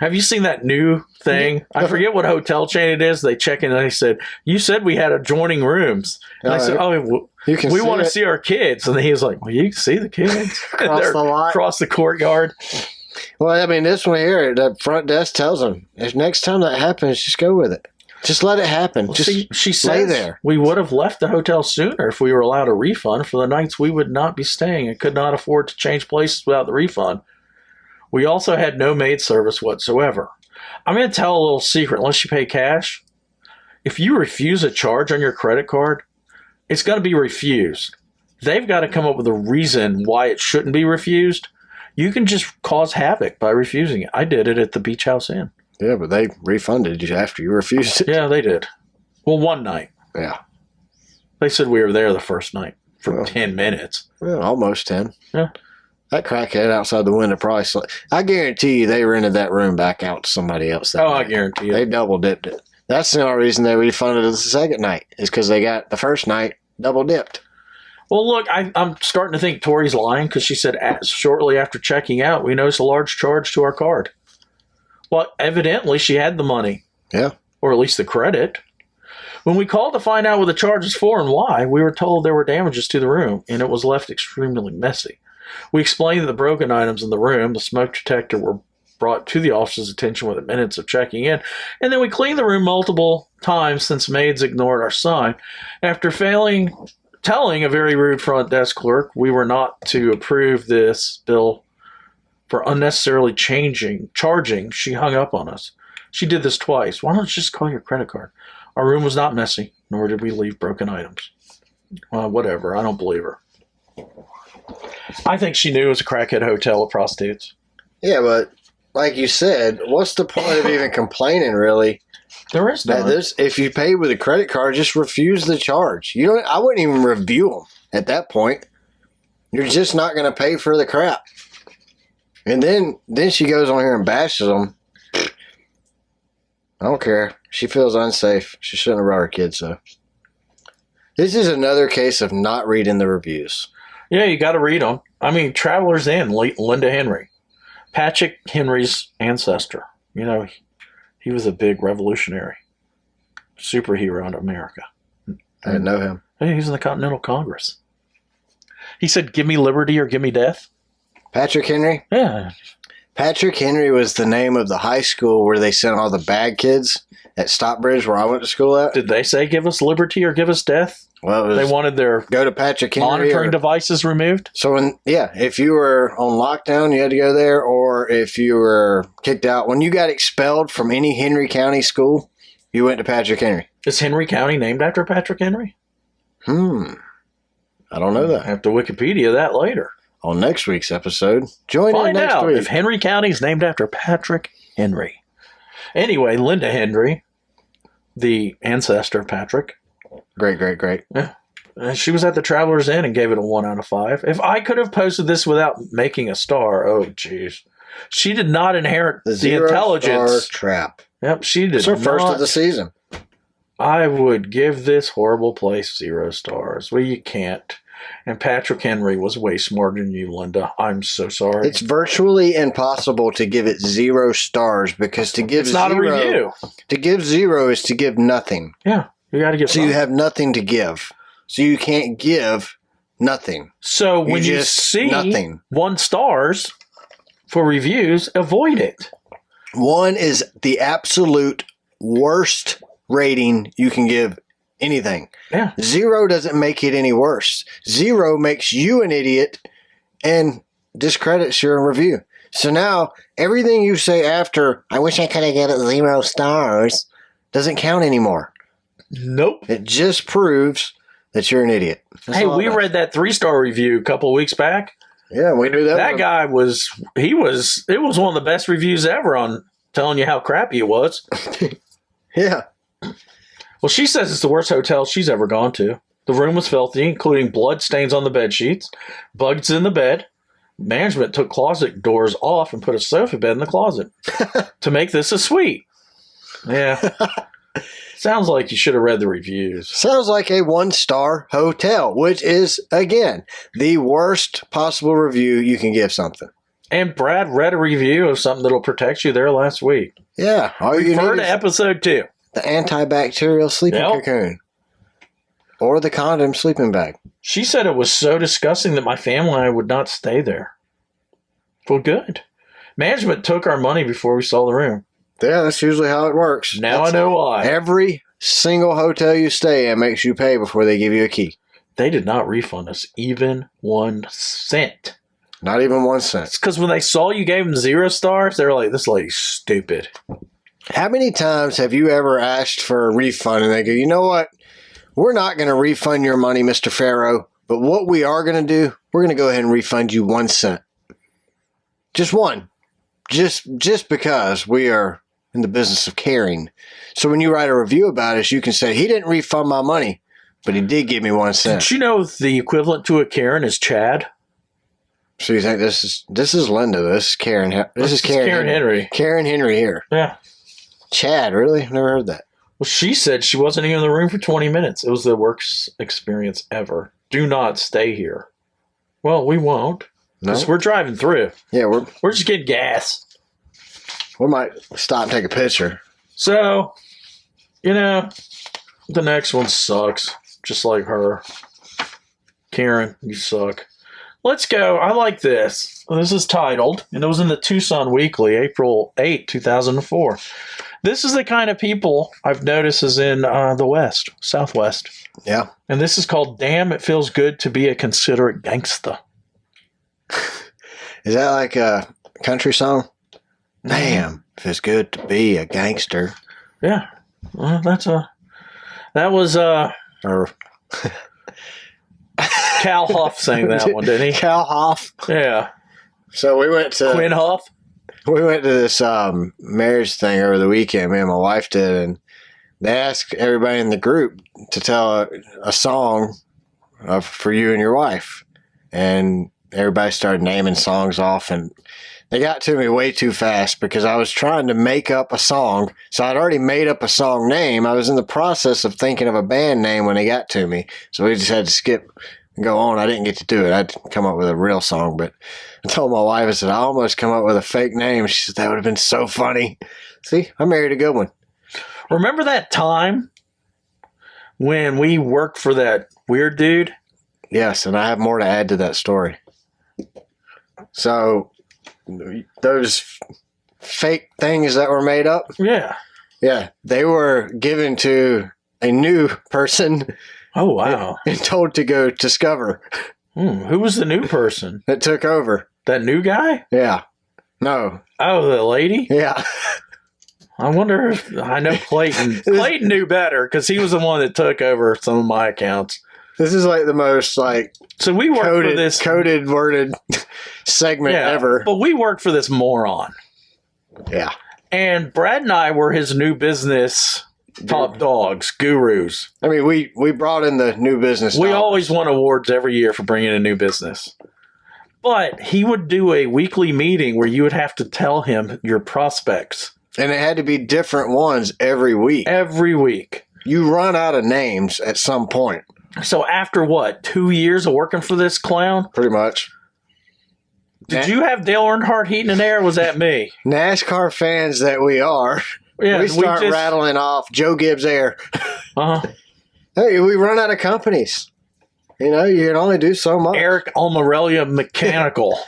Have you seen that new thing? I forget what hotel chain it is. They check in and they said, you said we had adjoining rooms. And I said, You can we see want to it. see our kids. And he was like, well, you can see the kids. Across They're the lot. across the courtyard. Well, I mean, this one here, the front desk tells them, if next time that happens, just go with it. Just let it happen. Well, Just see, she lay says there. we would have left the hotel sooner if we were allowed a refund for the nights we would not be staying and could not afford to change places without the refund. We also had no maid service whatsoever. I'm going to tell a little secret. Unless you pay cash, if you refuse a charge on your credit card, it's going to be refused. They've got to come up with a reason why it shouldn't be refused. You can just cause havoc by refusing it. I did it at the Beach House Inn. Yeah, but they refunded you after you refused it. Yeah, they did. Well, one night. Yeah. They said we were there the first night for Well. 10 minutes. Well, almost 10. Yeah. That crackhead outside the window probably I guarantee you they rented that room back out to somebody else. That Oh, I night. guarantee you. They double dipped it. That's the only reason they refunded it the second night, is because they got the first night double dipped. Well, look, I'm starting to think Tori's lying because she said shortly after checking out, we noticed a large charge to our card. Well, evidently she had the money. Yeah. Or at least the credit. When we called to find out what the charge is for and why, we were told there were damages to the room, and it was left extremely messy. We explained that the broken items in the room, the smoke detector, were brought to the officer's attention within minutes of checking in, and then we cleaned the room multiple times since maids ignored our sign. After telling a very rude front desk clerk we were not to approve this bill for unnecessarily charging, she hung up on us. She did this twice. Why don't you just call your credit card? Our room was not messy, nor did we leave broken items. Well, whatever. I don't believe her. I think she knew it was a crackhead hotel of prostitutes. Yeah, but like you said, what's the point of even complaining, really? There is no. If you paid with a credit card, just refuse the charge. I wouldn't even review them at that point. You're just not going to pay for the crap. And then she goes on here and bashes them. I don't care. She feels unsafe. She shouldn't have brought her kids, though. This is another case of not reading the reviews. Yeah, you got to read them. I mean, Traveler's Inn, Linda Henry. Patrick Henry's ancestor. You know, he was a big revolutionary. Superhero in America. I didn't know him. Hey, he's in the Continental Congress. He said, give me liberty or give me death. Patrick Henry? Yeah. Patrick Henry was the name of the high school where they sent all the bad kids at Stockbridge, where I went to school at. Did they say give us liberty or give us death? Well, They wanted their go to Patrick Henry. monitoring devices removed? So, if you were on lockdown, you had to go there, or if you were kicked out. When you got expelled from any Henry County school, you went to Patrick Henry. Is Henry County named after Patrick Henry? I don't know that. I have to Wikipedia that later. On next week's episode, join in Find next out week. if Henry County is named after Patrick Henry. Anyway, Linda Henry, the ancestor of Patrick. Great. Yeah. She was at the Travelers Inn and gave it a 1 out of 5. If I could have posted this without making a star, oh, jeez. She did not inherit the intelligence. Star trap. Yep, she did It's her not. first of the season. I would give this horrible place 0 stars. Well, you can't. And Patrick Henry was way smarter than you, Linda. I'm so sorry. It's virtually impossible to give it 0 stars because to give It's not zero, a review. To give 0 is to give nothing. Yeah, you got to give. So you have nothing to give. So you can't give nothing. So when you just see nothing. 1 stars for reviews, avoid it. 1 is the absolute worst rating you can give anything. Yeah. 0 doesn't make it any worse. 0 makes you an idiot and discredits your review. So now everything you say after, I wish I could have given it 0 stars, doesn't count anymore. Nope. It just proves that you're an idiot. That's Hey, all we it does. read that 3-star review a couple of weeks back. Yeah, we knew that. That guy it was one of the best reviews ever on telling you how crappy it was. Yeah. Well, she says it's the worst hotel she's ever gone to. The room was filthy, including blood stains on the bed sheets, bugs in the bed. Management took closet doors off and put a sofa bed in the closet to make this a suite. Yeah. Sounds like you should have read the reviews. Sounds like a 1-star hotel, which is, again, the worst possible review you can give something. And Brad read a review of something that'll protect you there last week. Yeah. All you Refer need to is episode 2. the antibacterial sleeping Yep. cocoon. Or the condom sleeping bag. She said it was so disgusting that my family and I would not stay there. Well, good. Management took our money before we saw the room. Yeah, that's usually how it works. Now I know why. Every single hotel you stay in makes you pay before they give you a key. They did not refund us even 1 cent. Not even 1 cent. It's because when they saw you gave them 0 stars, they were like, this lady's stupid. How many times have you ever asked for a refund and they go, you know what? We're not going to refund your money, Mr. Farrow. But what we are going to do, we're going to go ahead and refund you 1 cent. Just 1. Just because we are in the business of caring. So when you write a review about us, you can say, he didn't refund my money, but he did give me 1 cent. Did you know the equivalent to a Karen is Chad? So you think this is Linda? This is Karen. This is Karen Henry. Karen Henry here. Yeah. Chad, really? I've never heard that. Well, she said she wasn't even in the room for 20 minutes. It was the worst experience ever. Do not stay here. Well, we won't. No. 'Cause we're driving through. Yeah, We're just getting gas. we might stop and take a picture. So, the next one sucks. Just like her. Karen, you suck. Let's go. I like this. This is titled, and it was in the Tucson Weekly, April 8, 2004. This is the kind of people I've noticed is in the West, Southwest. Yeah. And this is called Damn, It Feels Good to Be a Considerate Gangsta. Is that like a country song? Damn, feels good to be a gangster. Yeah. Well, that was Or Cal Huff sang that one, didn't he? Cal Hoff. Yeah. So we went to Quinn Huff. We went to this marriage thing over the weekend. Me and my wife did, and they asked everybody in the group to tell a song for you and your wife. And everybody started naming songs off, and they got to me way too fast because I was trying to make up a song. So I'd already made up a song name. I was in the process of thinking of a band name when they got to me. So we just had to skip and go on. I didn't get to do it. I'd come up with a real song, but I told my wife, I said, I almost come up with a fake name. She said, that would have been so funny. See, I married a good one. Remember that time when we worked for that weird dude? Yes, and I have more to add to that story. So those fake things that were made up, Yeah. yeah, they were given to a new person Oh, wow. and told to go discover. Who was the new person? That took over. That new guy? Yeah. No. Oh, the lady? Yeah. I wonder if I know Clayton. Clayton knew better because he was the one that took over some of my accounts. This is like the most like So we worked for this coded worded segment ever. But we worked for this moron. Yeah. And Brad and I were his new business top dogs, gurus. I mean, we brought in the new business. We always won awards every year for bringing in new business. But he would do a weekly meeting where you would have to tell him your prospects. And it had to be different ones every week. Every week. You run out of names at some point. So after what, 2 years of working for this clown? Pretty much. Did you have Dale Earnhardt heating and air, or was that me? NASCAR fans that we are, Yeah, we start rattling off Joe Gibbs Air. Uh-huh. Hey, we run out of companies. You know, you can only do so much. Eric Almirelia Mechanical.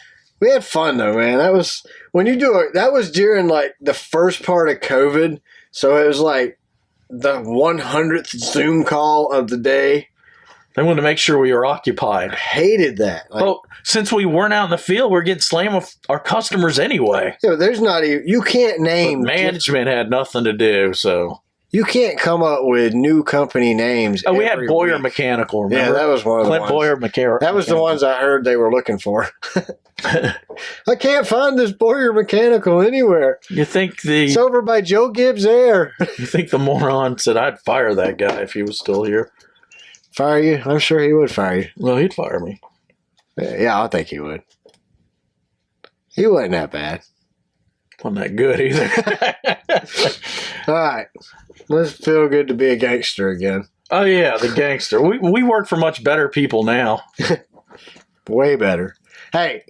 We had fun though, man. That was when you do it. That was during like the first part of COVID, so it was like the 100th Zoom call of the day. They wanted to make sure we were occupied. Hated that. Like, Well, since we weren't out in the field, we're getting slammed with our customers anyway. yeah, there's not even you can't name Management had nothing to do, so. You can't come up with new company names. Oh, we had Boyer week. Mechanical, remember? Yeah, that was one of the Clint ones. Boyer Mechanical. That was the ones I heard they were looking for. I can't find this Boyer Mechanical anywhere. You think It's over by Joe Gibbs Air. you think the moron said I'd fire that guy if he was still here? Fire you? I'm sure he would fire you. Well, he'd fire me. Yeah, I think he would. He wasn't that bad. Wasn't that good either. All right. Let's feel good to be a gangster again. Oh yeah, the gangster. We work for much better people now. Way better. Hey,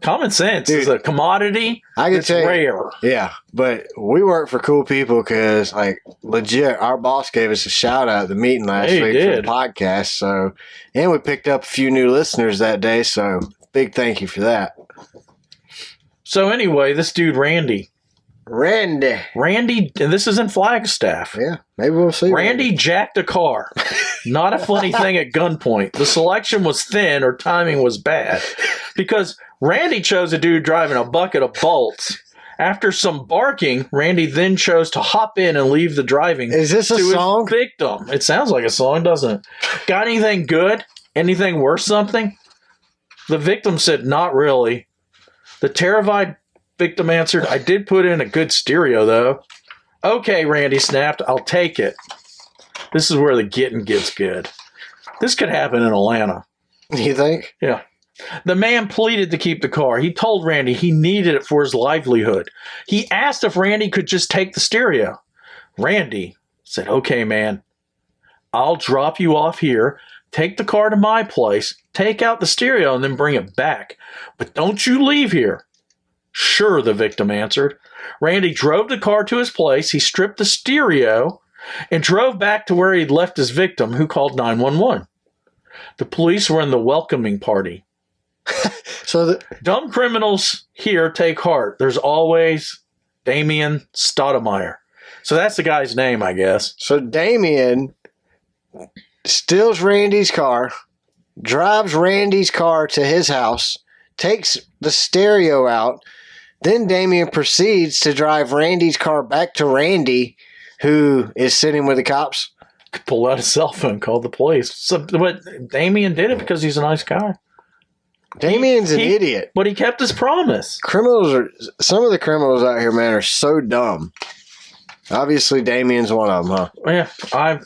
Common sense Dude, is a commodity. I can It's tell you, rare. yeah, but we work for cool people because, like, legit, our boss gave us a shout out at the meeting last He week for did. the podcast. So, and we picked up a few new listeners that day. So, big thank you for that, So anyway, this dude Randy, and this is in Flagstaff. Yeah, maybe we'll see. Randy jacked a car. Not a funny thing at gunpoint. The selection was thin or timing was bad because Randy chose a dude driving a bucket of bolts. After some barking, Randy then chose to hop in and leave the driving. Is this a to song? His victim. It sounds like a song, doesn't it? Got anything good? Anything worth something? The victim said, not really. The terrified victim answered, I did put in a good stereo, though. Okay, Randy snapped. I'll take it. This is where the getting gets good. This could happen in Atlanta. You think? Yeah. The man pleaded to keep the car. He told Randy he needed it for his livelihood. He asked if Randy could just take the stereo. Randy said, okay, man, I'll drop you off here, take the car to my place, take out the stereo, and then bring it back. But don't you leave here. Sure, the victim answered. Randy drove the car to his place. He stripped the stereo and drove back to where he'd left his victim, who called 911. The police were in the welcoming party. So Dumb criminals here take heart. There's always Damien Stoudemire. So that's the guy's name, I guess. So Damien steals Randy's car, drives Randy's car to his house, takes the stereo out. Then Damien proceeds to drive Randy's car back to Randy, who is sitting with the cops. Pulled out his cell phone, called the police. So, but Damien did it because he's a nice guy. Damien's an idiot. But he kept his promise. Some of the criminals out here, man, are so dumb. Obviously, Damien's one of them, huh? Yeah,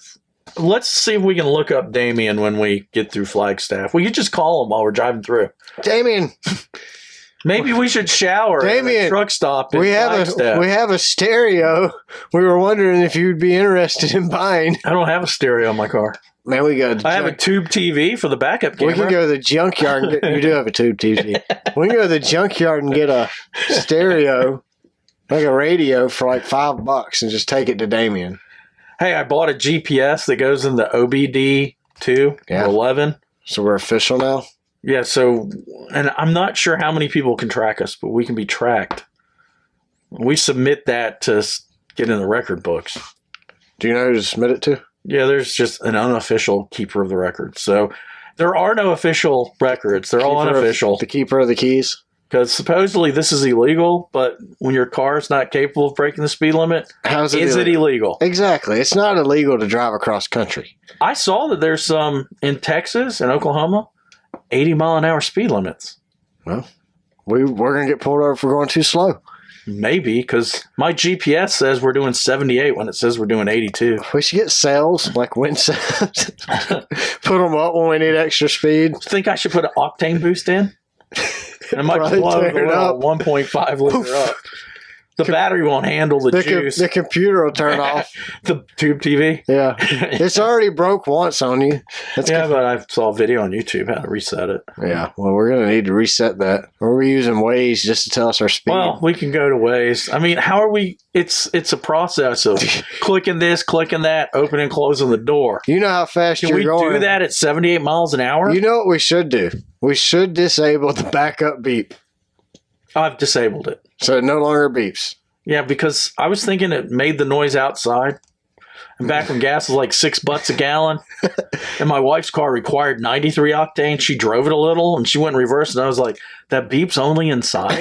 let's see if we can look up Damien when we get through Flagstaff. We could just call him while we're driving through. Damien. Maybe we should shower Damien, at a truck stop in we Flagstaff. have a stereo. We were wondering if you'd be interested in buying. I don't have a stereo in my car. Man, we go. I have a tube TV for the backup camera. We can go to the junkyard. And you do have a tube TV. We can go to the junkyard and get a stereo, like a radio, for like $5 and just take it to Damien. Hey, I bought a GPS that goes in the OBD2 Yeah. 11. So we're official now? Yeah, so, and I'm not sure how many people can track us, but we can be tracked. We submit that to get in the record books. Do you know who to submit it to? Yeah, there's just an unofficial keeper of the records. So there are no official records. They're all unofficial. The keeper of the keys? Because supposedly this is illegal, but when your car is not capable of breaking the speed limit, How's it is it illegal? Exactly. It's not illegal to drive across country. I saw that there's some in Texas and Oklahoma, 80-mile-an-hour speed limits. Well, we're going to get pulled over for going too slow. Maybe, because my GPS says we're doing 78 when it says we're doing 82. We should get sails, like wind sails. Put them up when we need extra speed. Think I should put an octane boost in? And it might Probably blow the tear it little up. 1.5 liter up. The battery won't handle the juice. The computer will turn off. The tube TV. Yeah. It's already broke once on you. But I saw a video on YouTube how to reset it. Yeah. Well, we're going to need to reset that. Or we're using Waze just to tell us our speed. Well, we can go to Waze. I mean, how are we? It's a process of clicking this, clicking that, opening and closing the door. You know how fast Can you're we going. do that at 78 miles an hour? You know what we should do? We should disable the backup beep I've disabled it. so it no longer beeps. Yeah, because I was thinking it made the noise outside. And back when gas was like $6 a gallon, and my wife's car required 93 octane, she drove it a little and she went in reverse, and I was like, that beep's only inside?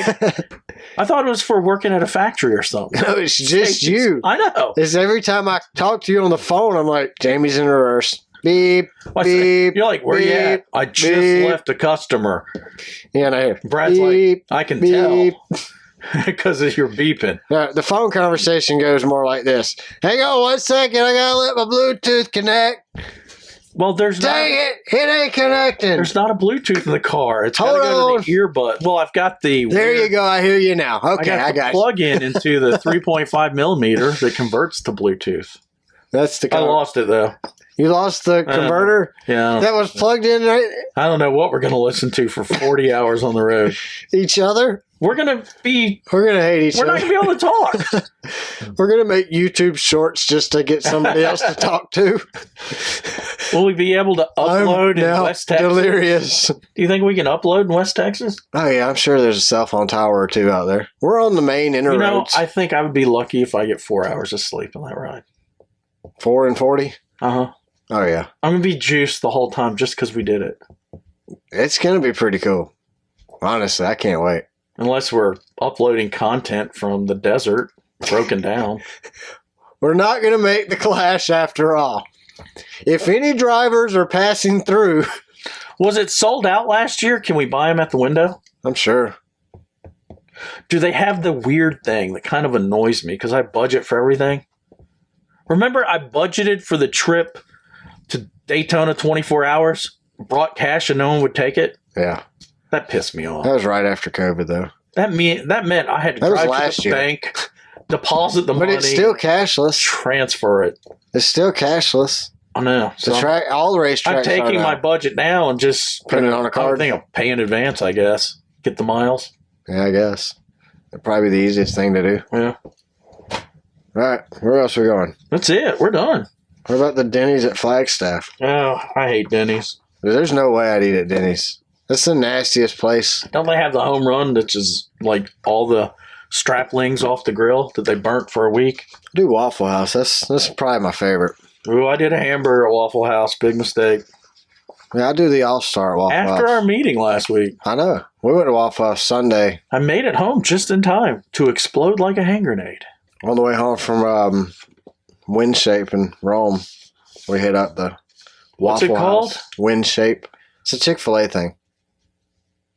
I thought it was for working at a factory or something. No, it's just you. I know. It's every time I talk to you on the phone, I'm like, Jamie's in reverse. Beep, I said, beep. you're like, where you at? I just beep. left a customer. Yeah, and I hear, Brad's beep, like, I can beep. tell because you're beeping. The phone conversation goes more like this. Hang on 1 second. I got to let my Bluetooth connect. Well, Dang it. It ain't connecting. There's not a Bluetooth in the car. It's got to go to the earbud. Well, I've got the... There you go. I hear you now. Okay, I got the plug-in into the 3.5 millimeter that converts to Bluetooth. That's the I lost it, though. You lost the converter? Yeah. That was plugged in right? I don't know what we're going to listen to for 40 hours on the road. Each other? We're going to be... We're going to hate each We're other. not going to be able to talk. We're going to make YouTube shorts just to get somebody else to talk to. Will we be able to upload in West Texas? Delirious. Do you think we can upload in West Texas? Oh, yeah. I'm sure there's a cell phone tower or two out there. We're on the main interroads. You know, I think I would be lucky if I get 4 hours of sleep on that ride. 4 and 40? Uh-huh. Oh, yeah. I'm going to be juiced the whole time just because we did it. It's going to be pretty cool. Honestly, I can't wait. Unless we're uploading content from the desert, broken down. We're not going to make the Clash after all. If any drivers are passing through... Was it sold out last year? Can we buy them at the window? I'm sure. Do they have the weird thing that kind of annoys me because I budget for everything? Remember, I budgeted for the trip to Daytona 24 hours, brought cash and no one would take it? Yeah. That pissed me off. That was right after COVID, though. That meant I had to drive to the bank, deposit the money. But it's still cashless. Transfer it. It's still cashless. I know. So all the racetracks I'm taking my budget now and just putting it on a card. I think I'll pay in advance, I guess. Get the miles. Yeah, I guess. That'd probably be the easiest thing to do. Yeah. All right. Where else are we going? That's it. We're done. What about the Denny's at Flagstaff? Oh, I hate Denny's. There's no way I'd eat at Denny's. That's the nastiest place. Don't they have the home run that's just like all the straplings off the grill that they burnt for a week? I do Waffle House. That's probably my favorite. Ooh, I did a hamburger at Waffle House. Big mistake. Yeah, I do the All-Star at Waffle House. After our meeting last week. I know. We went to Waffle House Sunday. I made it home just in time to explode like a hand grenade. On the way home from Wind Shape in Rome, we hit up the What's Waffle it called? House. Wind Shape. It's a Chick-fil-A thing.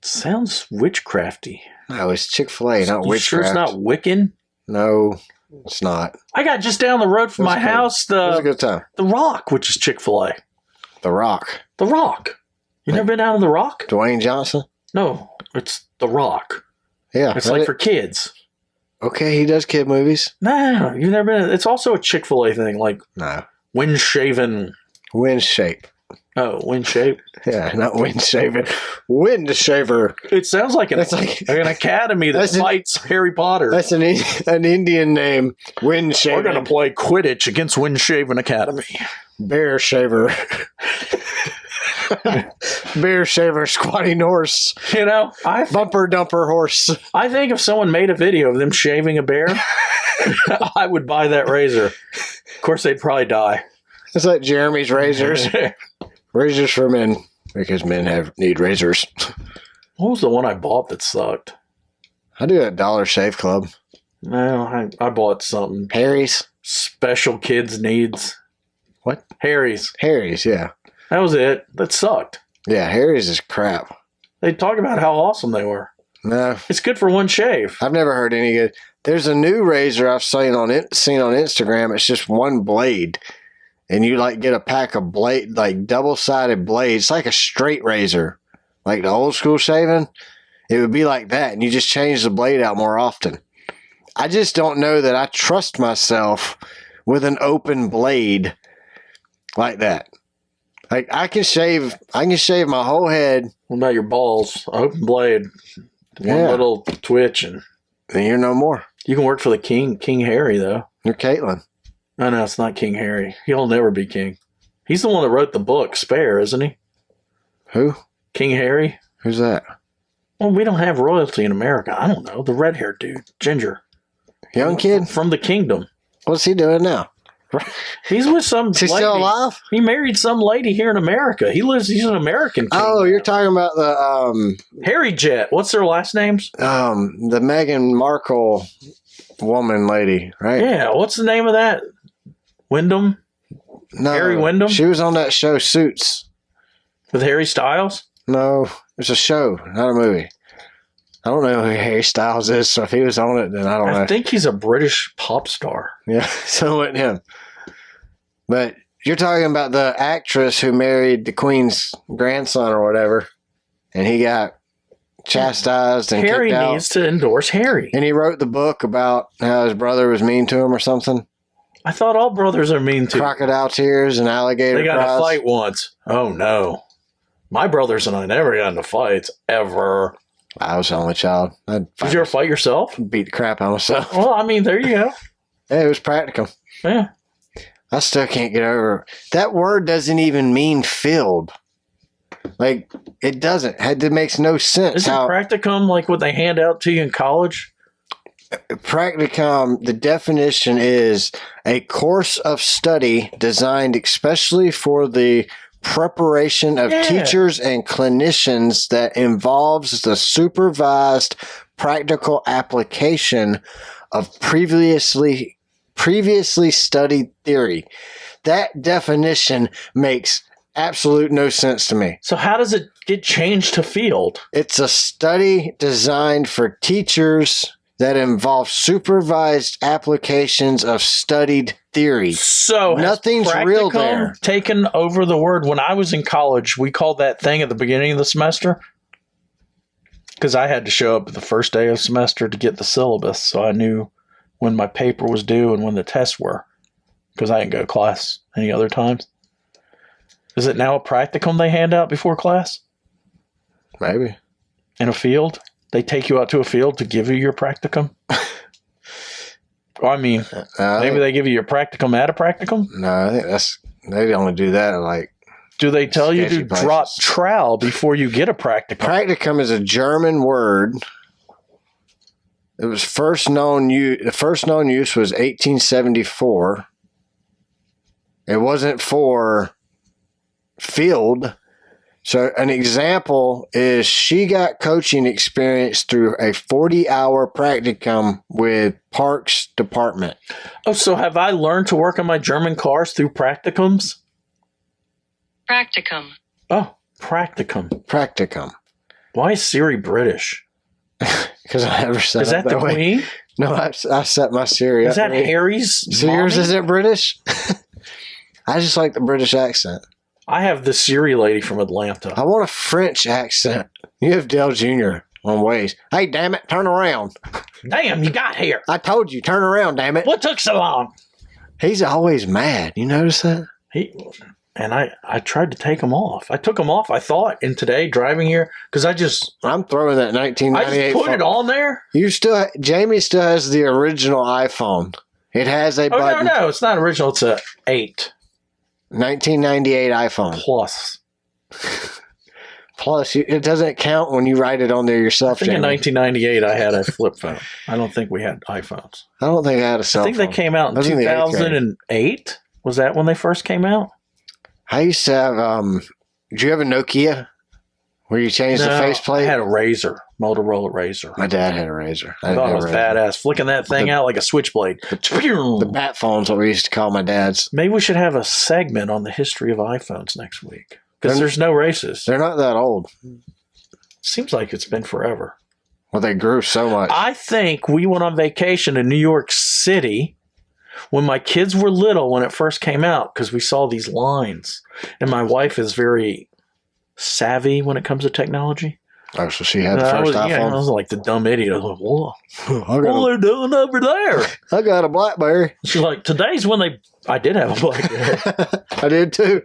Sounds witchcrafty. No, it's Chick-fil-A, not You witchcraft. sure it's not Wiccan? No, it's not. I got just down the road from my house It was a the good time. Rock, which is Chick-fil-A. The Rock. The Rock. You never been down to the Rock? Dwayne Johnson? No, it's the Rock. Yeah. It's like for kids. Okay, he does kid movies. No, you've never been. It's also a Chick-fil-A thing, like No. wind shaven. Wind Shape. Oh, wind shape. Yeah, not Wind Shaven. Wind Shaver. It sounds like an academy that That's fights Harry Potter. That's an Indian name. Wind Shaver. We're going to play Quidditch against Wind Shaven Academy. Bear Shaver. Bear Shaver Squatty Horse. You know, Bumper Dumper Horse. I think if someone made a video of them shaving a bear, I would buy that razor. Of course, they'd probably die. It's like Jeremy's razors. Razors for men. Because men need razors. What was the one I bought that sucked? I do at Dollar Shave Club. No, I bought something. Harry's. Special kids needs. What? Harry's. Harry's, yeah. That was it. That sucked. Yeah, Harry's is crap. They talk about how awesome they were. No. It's good for one shave. I've never heard any good. There's a new razor I've seen on Instagram. It's just one blade. And you like get a pack of blade, like double-sided blades. It's like a straight razor. Like the old school shaving. It would be like that. And you just change the blade out more often. I just don't know that I trust myself with an open blade like that. Like I can shave my whole head. What about your balls? Open blade. One little twitch and then you're no more. You can work for the king, King Harry, though. You're Caitlin. No, it's not King Harry. He'll never be king. He's the one that wrote the book, Spare, isn't he? Who? King Harry. Who's that? Well, we don't have royalty in America. I don't know. The red-haired dude. Ginger. Young kid? From the kingdom. What's he doing now? He's with some Is he lady. still alive? He married some lady here in America. He's an American king. Oh, now. you're talking about the Harry Jet. What's their last names? the Meghan Markle woman lady, right? Yeah, what's the name of that? Wyndham? No, Harry Wyndham? She was on that show Suits. With Harry Styles? No, it's a show, not a movie. I don't know who Harry Styles is, so if he was on it, then I don't know. I think he's a British pop star. Yeah, so it wasn't him. But you're talking about the actress who married the Queen's grandson or whatever, and he got chastised and Harry kicked out. needs to endorse Harry. And he wrote the book about how his brother was mean to him or something. I thought all brothers are mean to. Crocodile tears and alligator They got cries. in a fight once. Oh, no. My brothers and I never got into fights, ever. I was the only child. Did you ever fight yourself? Beat the crap out of myself. Well, I mean, there you go. Yeah, it was practical. Yeah. I still can't get over it. That word doesn't even mean filled. Like, it doesn't. It makes no sense. Isn't practicum like what they hand out to you in college? Practicum, the definition is a course of study designed especially for the preparation of teachers and clinicians that involves the supervised practical application of previously studied theory. That definition makes absolute no sense to me. So how does it get changed to field? It's a study designed for teachers that involve supervised applications of studied theory. So nothing's has real practicum there. Taken over the word. When I was in college, we called that thing at the beginning of the semester because I had to show up the first day of semester to get the syllabus, so I knew when my paper was due and when the tests were, because I didn't go to class any other times. Is it now a practicum they hand out before class? Maybe. In a field? They take you out to a field to give you your practicum? I mean, maybe they give you your practicum at a practicum? No, I think they only do that at like. Do they tell you to drop trowel before you get a practicum? Practicum is a German word. It was the first known use was 1874. It wasn't for field. So an example is she got coaching experience through a 40-hour practicum with Parks Department. Oh, so have I learned to work on my German cars through practicums? Practicum. Oh, practicum. Practicum. Why is Siri British? Because I never said Is that the Queen? No, I set my Siri up. Is that Harry's So yours mommy? isn't British? I just like the British accent. I have the Siri lady from Atlanta. I want a French accent. You have Dale Jr. on Waze. Hey, damn it, turn around. Damn, you got here. I told you, turn around, damn it. What took so long? He's always mad. You notice that? I tried to take him off. I took him off, I thought, and today driving here, because I'm throwing that 1998 I just put it on there. Jamie still has the original iPhone. It has a button. No, it's not original. It's a 8. 1998 iPhone. Plus, it doesn't count when you write it on there yourself, I think Jamie. in 1998 I had a flip phone. I don't think we had iPhones. I don't think I had a cell phone. I think they came out in 2008. Was that when they first came out? I used to have, did you have a Nokia? Where you changed the faceplate? I had a Razor, Motorola Razor. My dad had a Razor. I thought it was badass. Flicking that thing out like a switchblade. The bat phone's what we used to call my dad's. Maybe we should have a segment on the history of iPhones next week. Because there's no races. They're not that old. Seems like it's been forever. Well, they grew so much. I think we went on vacation to New York City when my kids were little when it first came out because we saw these lines. And my wife is very savvy when it comes to technology. Oh, so she had the first iPhone? Yeah, I was like the dumb idiot. I was like, what are they doing over there? I got a BlackBerry. She's like, today's when I did have a BlackBerry. I did too.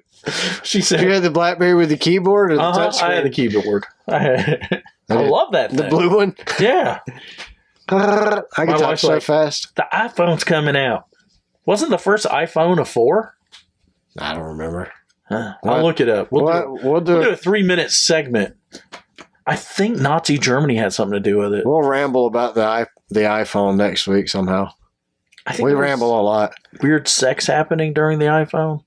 She said, you had the BlackBerry with the keyboard or the touchscreen? I had the keyboard. I love that thing. The blue one? Yeah. I can touch so fast. The iPhone's coming out. Wasn't the first iPhone a 4? I don't remember. I'll look it up. We'll do a 3-minute segment. I think Nazi Germany had something to do with it. We'll ramble about the iPhone next week somehow. I think we ramble a lot. Weird sex happening during the iPhone.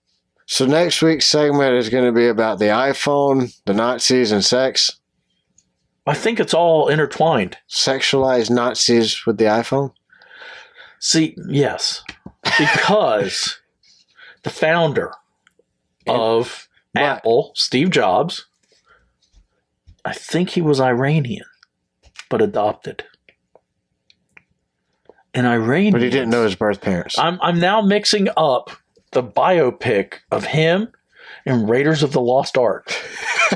So next week's segment is going to be about the iPhone, the Nazis, and sex. I think it's all intertwined. Sexualized Nazis with the iPhone? See, yes. Because the founder of Apple, Steve Jobs, I think he was Iranian, but adopted. And Iranian. But he didn't know his birth parents. I'm now mixing up the biopic of him and Raiders of the Lost Ark.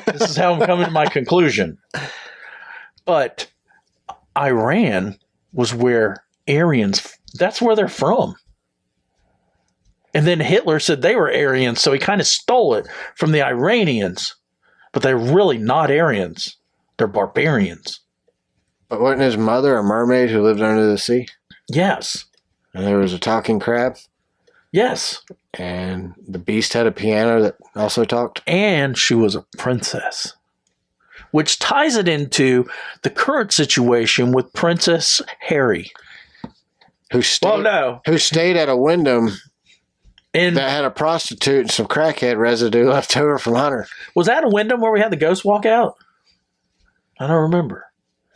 This is how I'm coming to my conclusion. But Iran was where Aryans, that's where they're from. And then Hitler said they were Aryans, so he kind of stole it from the Iranians. But they're really not Aryans. They're barbarians. But wasn't his mother a mermaid who lived under the sea? Yes. And there was a talking crab? Yes. And the beast had a piano that also talked? And she was a princess. Which ties it into the current situation with Princess Harry. Who stayed at a Wyndham that had a prostitute and some crackhead residue left over from Hunter. Was that a Wyndham where we had the ghost walk out? I don't remember.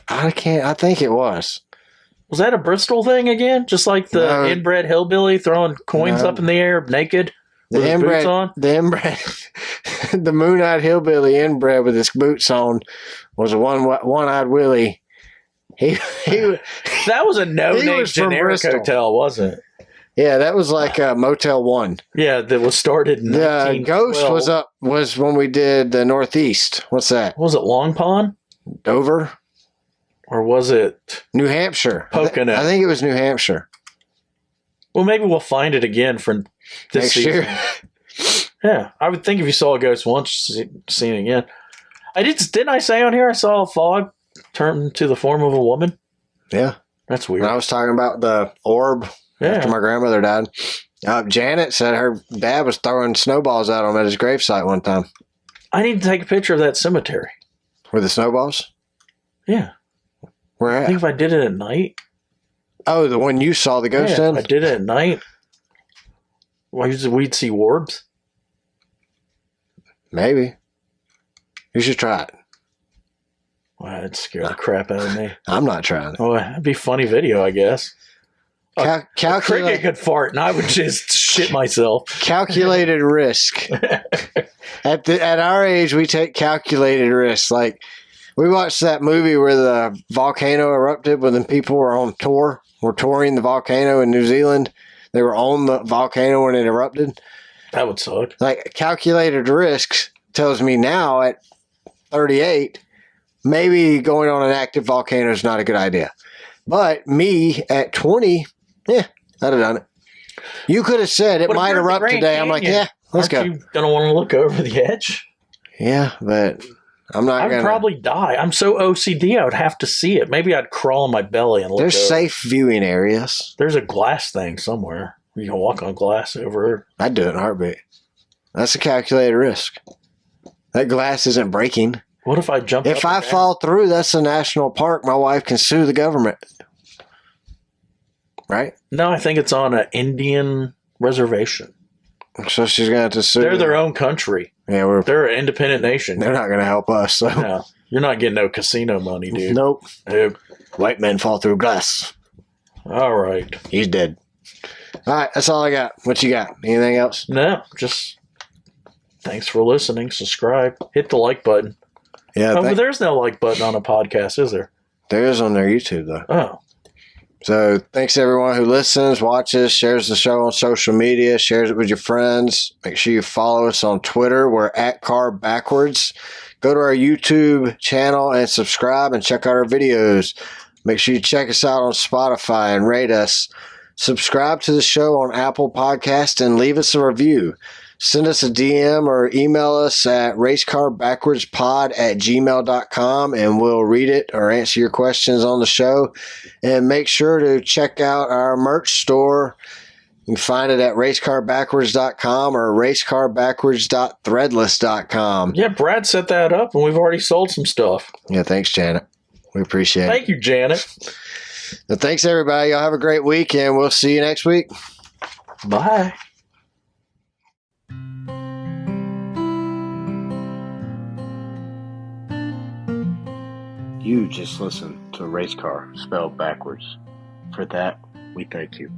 I think it was. Was that a Bristol thing again? Just like the inbred hillbilly throwing coins up in the air naked with his boots on? The inbred, the moon-eyed hillbilly inbred with his boots on was a one-eyed Willie. That was a no-name generic hotel, wasn't it? Yeah, that was like Motel 1. Yeah, that was started in 1912. The Ghost was when we did the Northeast. What's that? Was it Long Pond? Dover? Or was it New Hampshire? Pocono? I think it was New Hampshire. Well, maybe we'll find it again for this next season. year. Yeah, I would think if you saw a ghost once, seen it again. Didn't I say on here I saw a fog turn into the form of a woman? Yeah. That's weird. When I was talking about the orb after my grandmother died, Janet said her dad was throwing snowballs at him at his gravesite one time. I need to take a picture of that cemetery. With the snowballs? Yeah. Where at? I think if I did it at night. Oh, the one you saw the ghost in? I did it at night. We'd see orbs. Maybe. You should try it. Well, that'd scare the crap out of me. I'm not trying it. Oh, that'd be a funny video, I guess. A cricket could fart and I would just shit myself. Calculated risk. At our age, we take calculated risks. Like, we watched that movie where the volcano erupted when the people were on tour. Were touring the volcano in New Zealand. They were on the volcano when it erupted. That would suck. Like, calculated risks tells me now at 38, maybe going on an active volcano is not a good idea. But me at 20, yeah, I'd have done it. You could have said it might erupt today. I'm like, yeah, let's go. You going to want to look over the edge? Yeah, but I'm not going to. I'd probably die. I'm so OCD, I would have to see it. Maybe I'd crawl on my belly and look There's over. safe viewing areas. There's a glass thing somewhere. You can walk on glass over. I'd do it in a heartbeat. That's a calculated risk. That glass isn't breaking. What if I jump If I fall through, that's a national park. My wife can sue the government. Right? No, I think it's on an Indian reservation. So she's going to have to sue. They're their own country. Yeah, they're an independent nation. They're not going to help us. So. No, you're not getting no casino money, dude. Nope. Nope. White men fall through glass. All right. He's dead. All right, that's all I got. What you got? Anything else? No, just thanks for listening. Subscribe. Hit the like button. Yeah. But there's no like button on a podcast, is there? There is on their YouTube, though. Oh. So thanks to everyone who listens, watches, shares the show on social media, shares it with your friends. Make sure you follow us on Twitter. We're at Carb Backwards. Go to our YouTube channel and subscribe and check out our videos. Make sure you check us out on Spotify and rate us. Subscribe to the show on Apple Podcast and leave us a review. Send us a DM or email us at racecarbackwardspod@gmail.com and we'll read it or answer your questions on the show. And make sure to check out our merch store. You can find it at racecarbackwards.com or racecarbackwards.threadless.com. Yeah, Brad set that up and we've already sold some stuff. Yeah, thanks, Janet. We appreciate it. Thank you, Janet. Well, thanks, everybody. Y'all have a great week, and we'll see you next week. Bye. You just listened to Race Car spelled backwards. For that, we thank you.